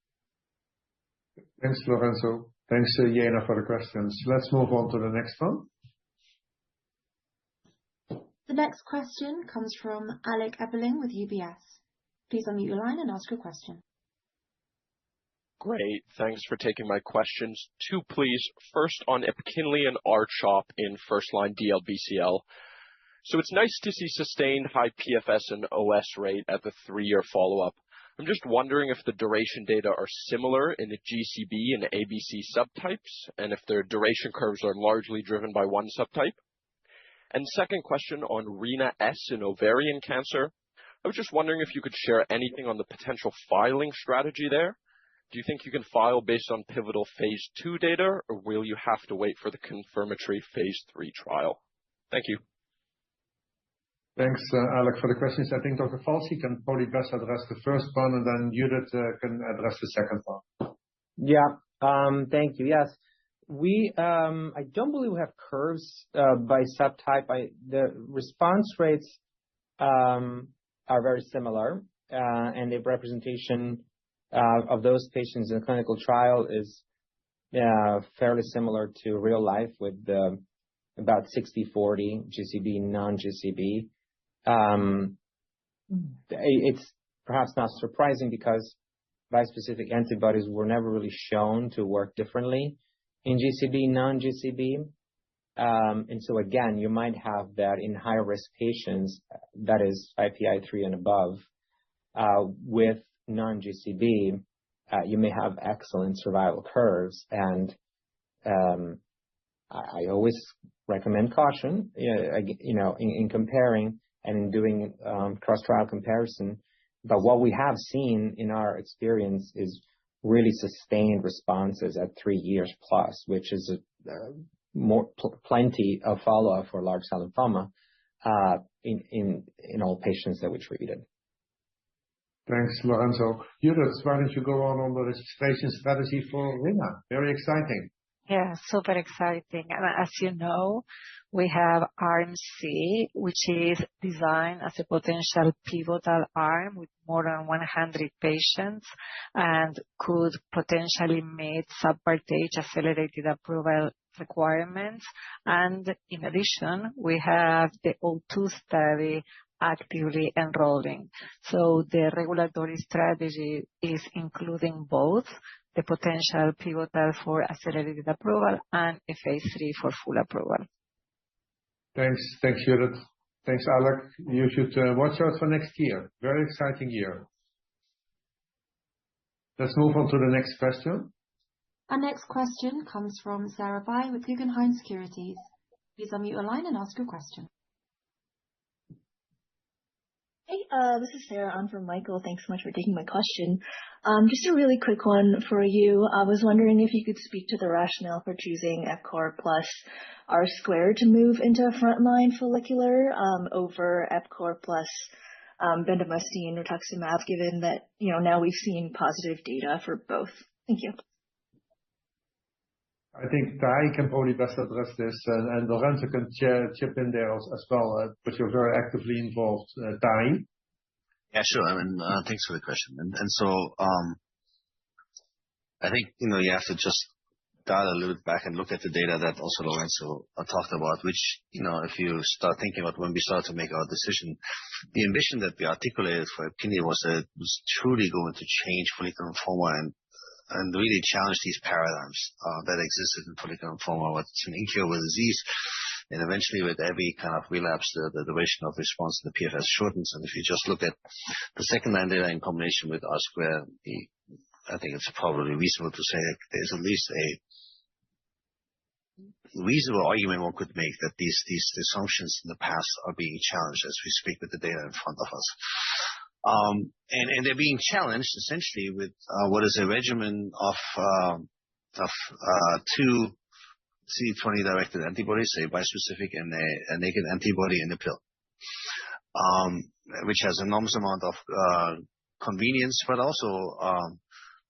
Thanks, Lorenzo. Thanks, Jana, for the questions. Let's move on to the next one. The next question comes from Alec Ebeling with UBS. Please unmute your line and ask your question. Great. Thanks for taking my questions. 2, please. First, on EPKINLY and R-CHOP in first-line DLBCL. So it's nice to see sustained high PFS and OS rate at the 3-year follow-up. I'm just wondering if the duration data are similar in the GCB and ABC subtypes, and if their duration curves are largely driven by one subtype. And second question on Rina-S in ovarian cancer. I was just wondering if you could share anything on the potential filing strategy there. Do you think you can file based on pivotal phase 2 data, or will you have to wait for the confirmatory phase 3 trial? Thank you. Thanks, Alec, for the questions. I think Dr. Falchi can probably best address the first one, and then Judith can address the second one. Yeah, thank you. Yes, I don't believe we have curves by subtype. The response rates are very similar, and the representation of those patients in the clinical trial is fairly similar to real life, with about 60-40 GCB, non-GCB. It's perhaps not surprising because bispecific antibodies were never really shown to work differently in GCB, non-GCB. And so again, you might have that in higher risk patients, that is IPI 3 and above, with non-GCB, you may have excellent survival curves. And I always recommend caution, in comparing and in doing cross-trial comparison. But what we have seen in our experience is really sustained responses at 3 years plus, which is plenty of follow-up for large cell lymphoma in all patients that we treated. Thanks, Lorenzo. Judith, why don't you go on the registration strategy for RINA? Very exciting. Yeah, super exciting. And as you know, we have Arm C, which is designed as a potential pivotal arm with more than 100 patients and could potentially meet Subpart H accelerated approval requirements. And in addition, we have the O2 study actively enrolling. So the regulatory strategy is including both the potential pivotal for accelerated approval and a phase 3 for full approval. Thanks, Judith. Thanks, Alec. You should watch out for next year. Very exciting year. Let's move on to the next question. Our next question comes from Sarah Bai with Guggenheim Securities. Please unmute your line and ask your question. Hey, this is Sarah on for Michael. Thanks so much for taking my question. Just a really quick one for you. I was wondering if you could speak to the rationale for choosing EPCOR plus R squared to move into frontline follicular over EPCOR plus bendamustine rituximab, given that now we've seen positive data for both. Thank you. I think Tahi can probably best address this, and Lorenzo can chip in there as well, but you're very actively involved. Tahi? Yeah, sure. I mean, thanks for the question. And so I think, you have to just dial a little bit back and look at the data that also Lorenzo talked about, which, if you start thinking about when we started to make our decision, the ambition that we articulated for EPKINLY was that it was truly going to change follicular lymphoma and really challenge these paradigms that existed in follicular lymphoma. What's an incurable disease, and eventually with every kind of relapse, the duration of response to the PFS shortens. And if you just look at the second line data in combination with R squared, I think it's probably reasonable to say that there's at least a reasonable argument one could make that these assumptions in the past are being challenged as we speak with the data in front of us. And they're being challenged essentially with what is a regimen of two CD20-directed antibodies, a bispecific and a naked antibody in a pill, which has an enormous amount of convenience, but also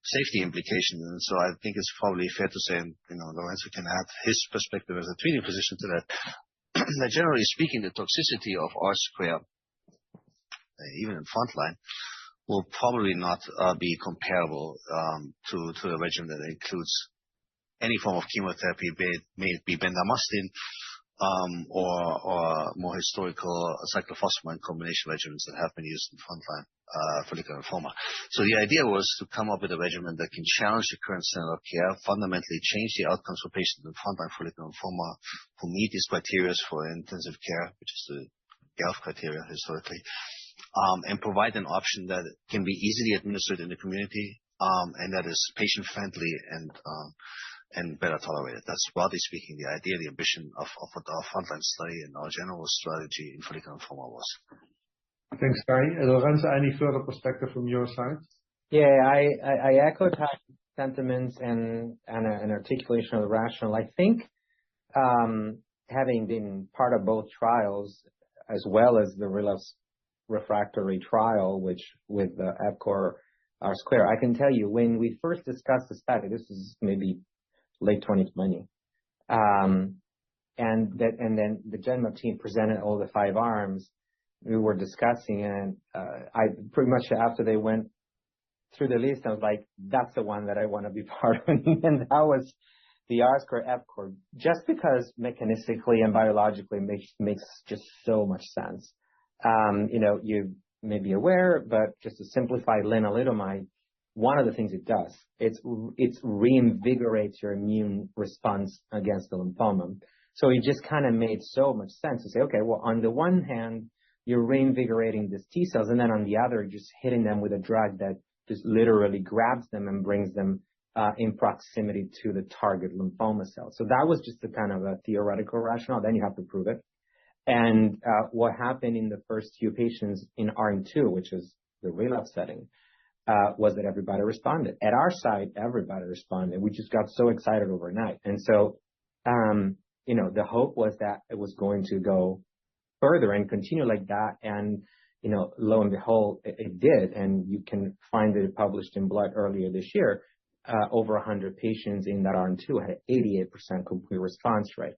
safety implications. And so I think it's probably fair to say, and Lorenzo can add his perspective as a treating physician to that, that generally speaking, the toxicity of R squared, even in frontline, will probably not be comparable to a regimen that includes any form of chemotherapy, may it be bendamustine or more historical cyclophosphamide combination regimens that have been used in frontline follicular lymphoma. So the idea was to come up with a regimen that can challenge the current standard of care, fundamentally change the outcomes for patients in frontline follicular lymphoma who meet these criteria for intensive care, which is the GELF criteria historically, and provide an option that can be easily administered in the community and that is patient-friendly and better tolerated. That's, broadly speaking, the idea, the ambition of what our frontline study and our general strategy in follicular lymphoma was. Thanks, Tahi. Lorenzo, any further perspective from your side? Yeah, I echo Tahi's sentiments and an articulation of the rationale. I think having been part of both trials, as well as the relapse refractory trial, which with the EPCOR R squared, I can tell you when we first discussed the study, this is maybe late 2020, and then the Genmab team presented all the 5 arms. We were discussing, and I pretty much after they went through the list, I was like, that's the one that I want to be part of, and that was the R squared EPCOR, just because mechanistically and biologically makes just so much sense. You may be aware, but just to simplify lenalidomide, one of the things it does, it reinvigorates your immune response against the lymphoma. So it just kind of made so much sense to say, okay, well, on the one hand, you're reinvigorating these T cells, and then on the other, just hitting them with a drug that just literally grabs them and brings them in proximity to the target lymphoma cell. So that was just the kind of a theoretical rationale. Then you have to prove it. And what happened in the first few patients in RM2, which is the relapse setting, was that everybody responded. At our site, everybody responded. We just got so excited overnight. And so, the hope was that it was going to go further and continue like that. And, lo and behold, it did. And you can find it published in Blood earlier this year. Over 100 patients in that arm 2 had an 88% complete response rate.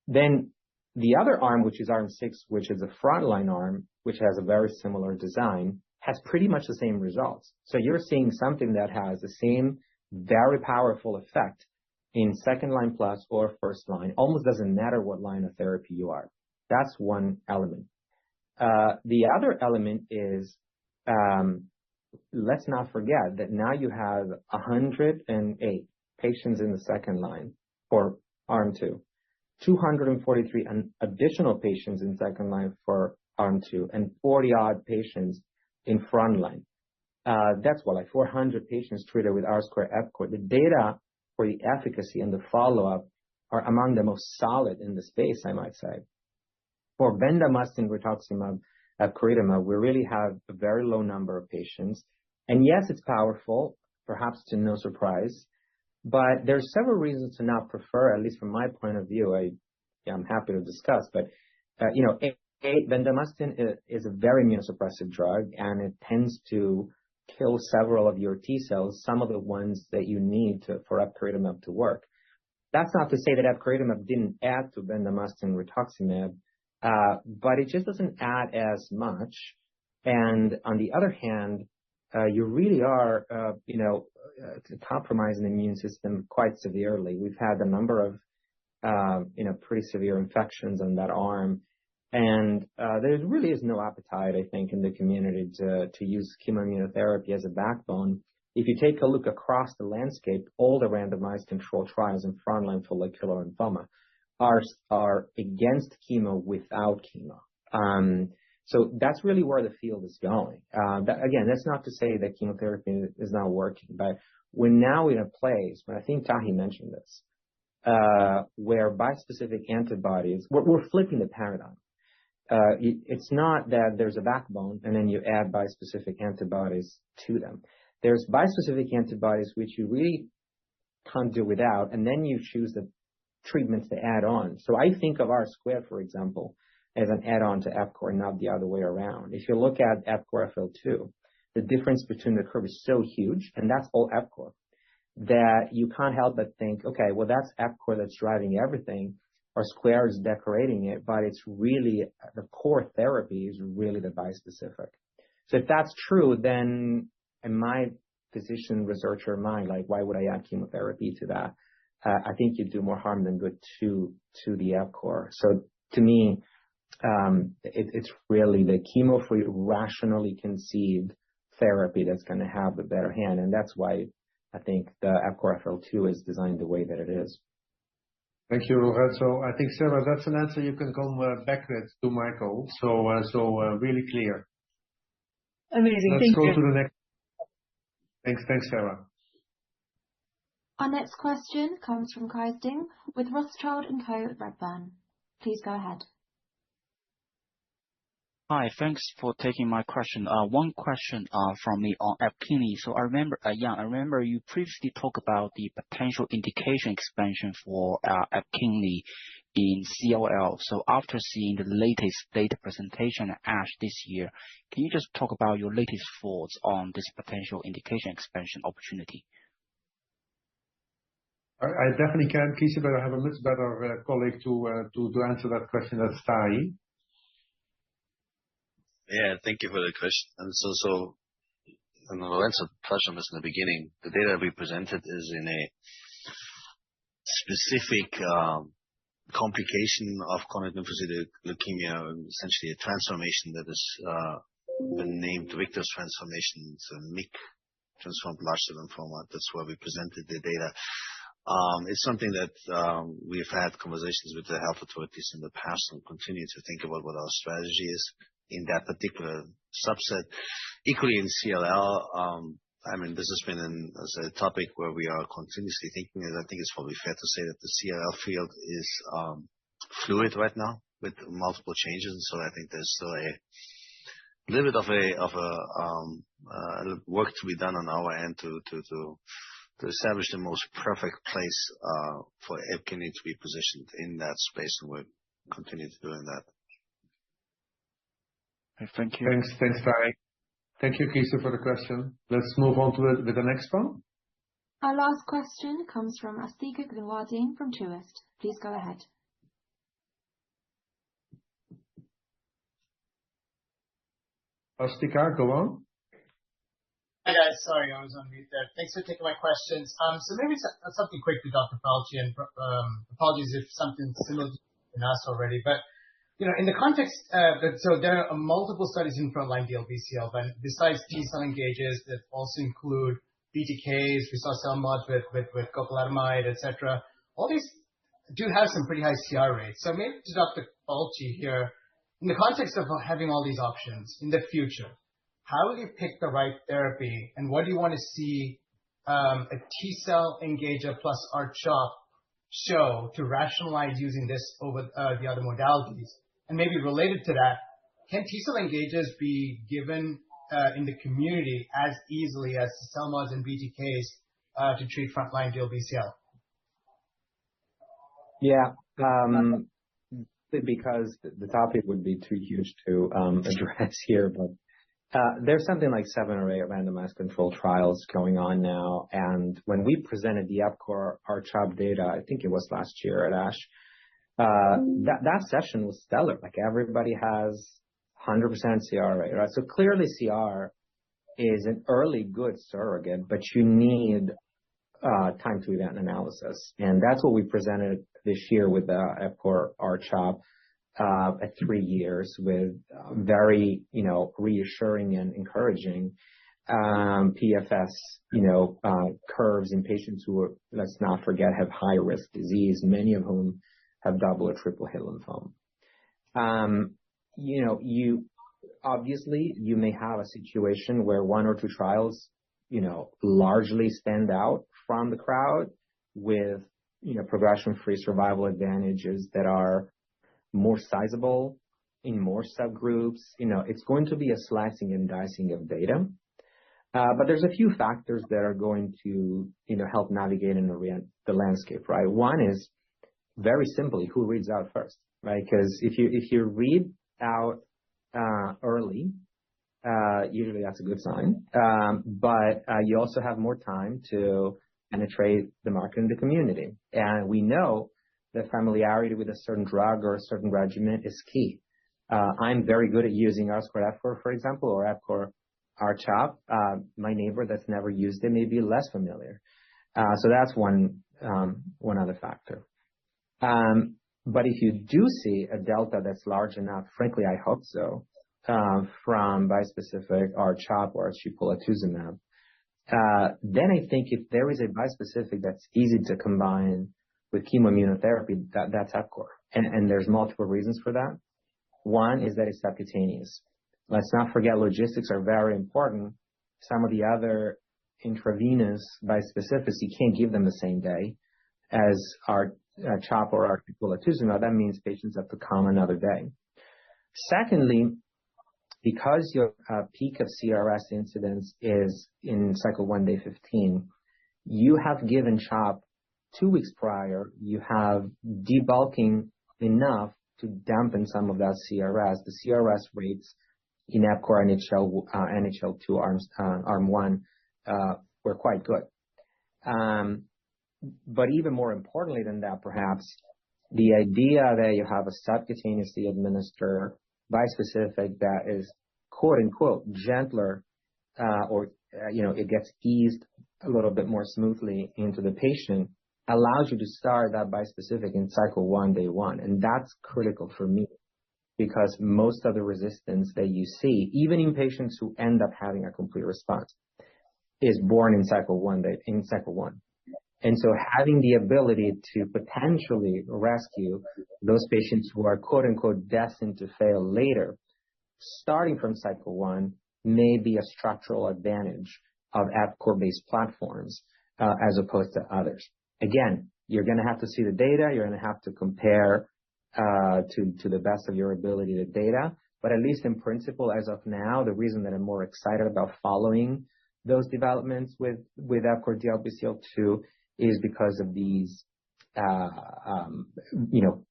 Then the other arm, which is arm 6, which is a frontline arm, which has a very similar design, has pretty much the same results. So you're seeing something that has the same very powerful effect in second line plus or first line. Almost doesn't matter what line of therapy you are. That's one element. The other element is, let's not forget that now you have 108 patients in the second line for arm 2, 243 additional patients in second line for arm 2, and 40 odd patients in front line. That's like 400 patients treated with R-squared EPCOR. The data for the efficacy and the follow-up are among the most solid in the space, I might say. For bendamustine, rituximab, epcoritamab, we really have a very low number of patients. And yes, it's powerful, perhaps to no surprise, but there's several reasons to not prefer, at least from my point of view. I'm happy to discuss, but, bendamustine is a very immunosuppressive drug, and it tends to kill several of your T cells, some of the ones that you need for epcoritamab to work. That's not to say that epcoritamab didn't add to bendamustine rituximab, but it just doesn't add as much. And on the other hand, you really are, compromising the immune system quite severely. We've had a number of, pretty severe infections on that arm. And there really is no appetite, I think, in the community to use chemoimmunotherapy as a backbone. If you take a look across the landscape, all the randomized controlled trials in frontline follicular lymphoma are against chemo without chemo. So that's really where the field is going. Again, that's not to say that chemotherapy is not working, but we're now in a place, and I think Tahi mentioned this, where bispecific antibodies, we're flipping the paradigm. It's not that there's a backbone and then you add bispecific antibodies to them. There's bispecific antibodies which you really can't do without, and then you choose the treatments to add on. So I think of R-squared, for example, as an add-on to EPCOR, not the other way around. If you look at EPCOR FL2, the difference between the curve is so huge, and that's all EPCOR, that you can't help but think, okay, well, that's EPCOR that's driving everything. R-squared is decorating it, but it's really, the core therapy is really the bispecific. So if that's true, then in my physician researcher mind, why would I add chemotherapy to that? I think you do more harm than good to the EPCOR. So to me, it's really the chemo-free, rationally conceived therapy that's going to have the better hand. And that's why I think the EPCOR FL2 is designed the way that it is. Thank you, Lorenzo. I think, Sarah, that's an answer you can come back with to Michael. So really clear. Amazing. Let's go to the next. Thanks, Sarah. Our next question comes from Kai Sting with Rothschild & Co at Redburn. Please go ahead. Hi, thanks for taking my question. One question from me on EPKINLY. So I remember you previously talked about the potential indication expansion for EPKINLY in CLL. So after seeing the latest data presentation at ASH this year, can you just talk about your latest thoughts on this potential indication expansion opportunity? I definitely can. Please, but I have a much better colleague to answer that question. That's Tahi. Yeah, thank you for the question. And so Lorenzo touched on this in the beginning. The data we presented is in a specific complication of chronic lymphocytic leukemia, essentially a transformation that has been named Richter's transformation. It's a MYC transformed large cell lymphoma. That's where we presented the data. It's something that we've had conversations with the health authorities in the past and continue to think about what our strategy is in that particular subset. Equally in CLL, I mean, this has been a topic where we are continuously thinking, and I think it's probably fair to say that the CLL field is fluid right now with multiple changes. So I think there's still a little bit of work to be done on our end to establish the most perfect place for EPKINLY to be positioned in that space, and we'll continue to doing that. Thank you. Thanks, Barry. Thank you, Kisa, for the question. Let's move on to the next one. Our last question comes from Asthika Goonewardene from Truist. Please go ahead. Asthika, go on. Hi guys, sorry I was on mute there. Thanks for taking my questions. So maybe something quick to Dr. Falchi, and apologies if something similar been asked already. But in the context so there are multiple studies in frontline DLBCL, but besides T-cell engagers that also include BTKs, we saw CELMoDs with copolamide, etc. All these do have some pretty high CR rates. So maybe to Dr. Falchi here, in the context of having all these options in the future, how will you pick the right therapy, and what do you want to see a T-cell engager plus R-CHOP show to rationalize using this over the other modalities? And maybe related to that, can T-cell engagers be given in the community as easily as CELMoDs and BTKs to treat frontline DLBCL? Yeah, because the topic would be too huge to address here, but there's something like 7 or 8 randomized controlled trials going on now. And when we presented the EPCOR R-CHOP data, I think it was last year at ASH, that session was stellar. Like everybody has 100% CR rate, right? So clearly CR is an early good surrogate, but you need time to event analysis. And that's what we presented this year with the EPCOR R-CHOP at 3 years with very, reassuring and encouraging PFS, curves in patients who, let's not forget, have high risk disease, many of whom have double or triple hit lymphoma. You obviously may have a situation where 1 or 2 trials, largely stand out from the crowd with, progression-free survival advantages that are more sizable in more subgroups. It's going to be a slicing and dicing of data. But there's a few factors that are going to, help navigate in the landscape, right? One is very simply who reads out first, right? Because if you read out early, usually that's a good sign. But you also have more time to penetrate the market in the community. And we know that familiarity with a certain drug or a certain regimen is key. I'm very good at using R-squared-F4, for example, or EPCOR R-CHOP. My neighbor that's never used it may be less familiar. So that's one other factor. But if you do see a delta that's large enough, frankly, I hope so, from bispecific R-CHOP or chipolatuzumab, then I think if there is a bispecific that's easy to combine with chemoimmunotherapy, that's EPCOR. And there's multiple reasons for that. One is that it's subcutaneous. Let's not forget logistics are very important. Some of the other intravenous bispecifics, you can't give them the same day as our CHOP or our chipolatuzumab. That means patients have to come another day. Secondly, because your peak of CRS incidence is in cycle 1, day 15, you have given CHOP 2 weeks prior, you have debulking enough to dampen some of that CRS. The CRS rates in EPCOR NHL2 arm 1 were quite good. But even more importantly than that, perhaps, the idea that you have a subcutaneously administered bispecific that is quote unquote gentler, or it gets eased a little bit more smoothly into the patient, allows you to start that bispecific in cycle 1, day 1. And that's critical for me because most of the resistance that you see, even in patients who end up having a complete response, is born in cycle 1. And so having the ability to potentially rescue those patients who are quote unquote destined to fail later, starting from cycle 1, may be a structural advantage of EPCORE-based platforms as opposed to others. Again, you're going to have to see the data. You're going to have to compare to the best of your ability the data. But at least in principle, as of now, the reason that I'm more excited about following those developments with EPCORE DLBCL-2 is because of these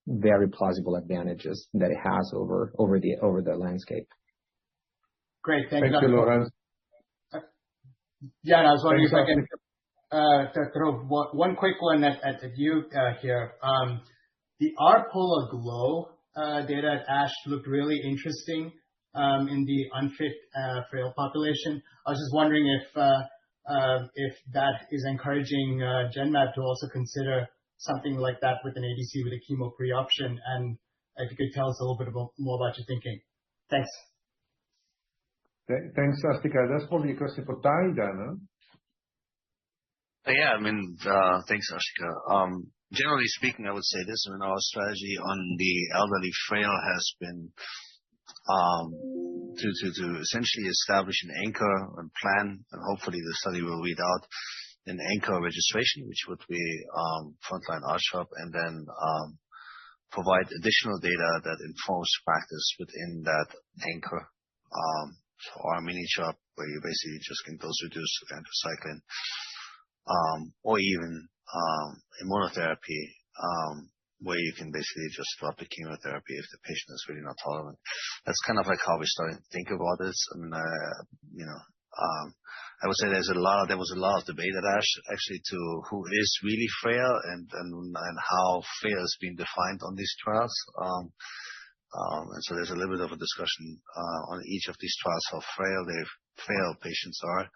very plausible advantages that it has over the landscape. Great. Thank you, Lorenz. Yeah, and I was wondering if I can throw one quick one at you here. The R-Polar Glow data at ASH looked really interesting in the unfit frail population. I was just wondering if that is encouraging Genmab to also consider something like that with an ADC with a chemo-free option, and if you could tell us a little bit more about your thinking. Thanks. Thanks, Asthika. That's probably a question for Ty then, huh? Yeah, I mean, thanks, Asthika. Generally speaking, I would say this, our strategy on the elderly frail has been to essentially establish an anchor and plan, and hopefully the study will read out an anchor registration, which would be frontline R-CHOP, and then provide additional data that informs practice within that anchor. So our mini-CHOP, where you basically just can dose reduce anthracycline, or even immunotherapy, where you can basically just drop the chemotherapy if the patient is really not tolerant. That's kind of like how we're starting to think about this. I mean, I would say there was a lot of debate at ASH actually to who is really frail and how frail is being defined on these trials. And so there's a little bit of a discussion on each of these trials, how frail patients are,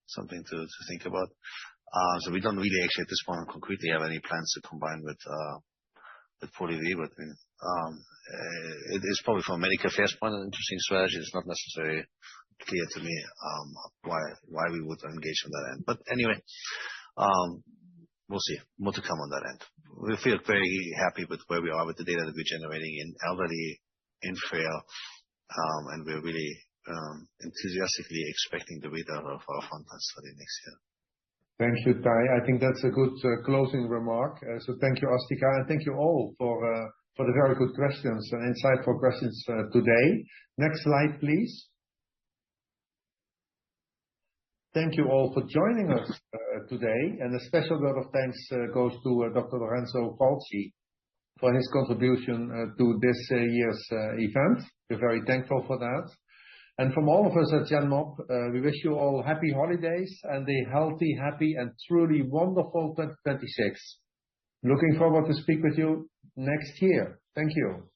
something to think about. So we don't really actually at this point concretely have any plans to combine with POLIVY, but it is probably from a medical affairs point an interesting strategy. It's not necessarily clear to me why we would engage on that end. But anyway, we'll see. More to come on that end. We feel very happy with where we are with the data that we're generating in elderly, in frail, and we're really enthusiastically expecting the readout of our frontline study next year. Thank you, Ty. I think that's a good closing remark. So thank you, Asthika, and thank you all for the very good questions and insightful questions today. Next slide, please. Thank you all for joining us today, and a special word of thanks goes to Dr. Lorenzo Falchi for his contribution to this year's event. We're very thankful for that. And from all of us at Genmab, we wish you all happy holidays and a healthy, happy, and truly wonderful 2026. Looking forward to speak with you next year. Thank you.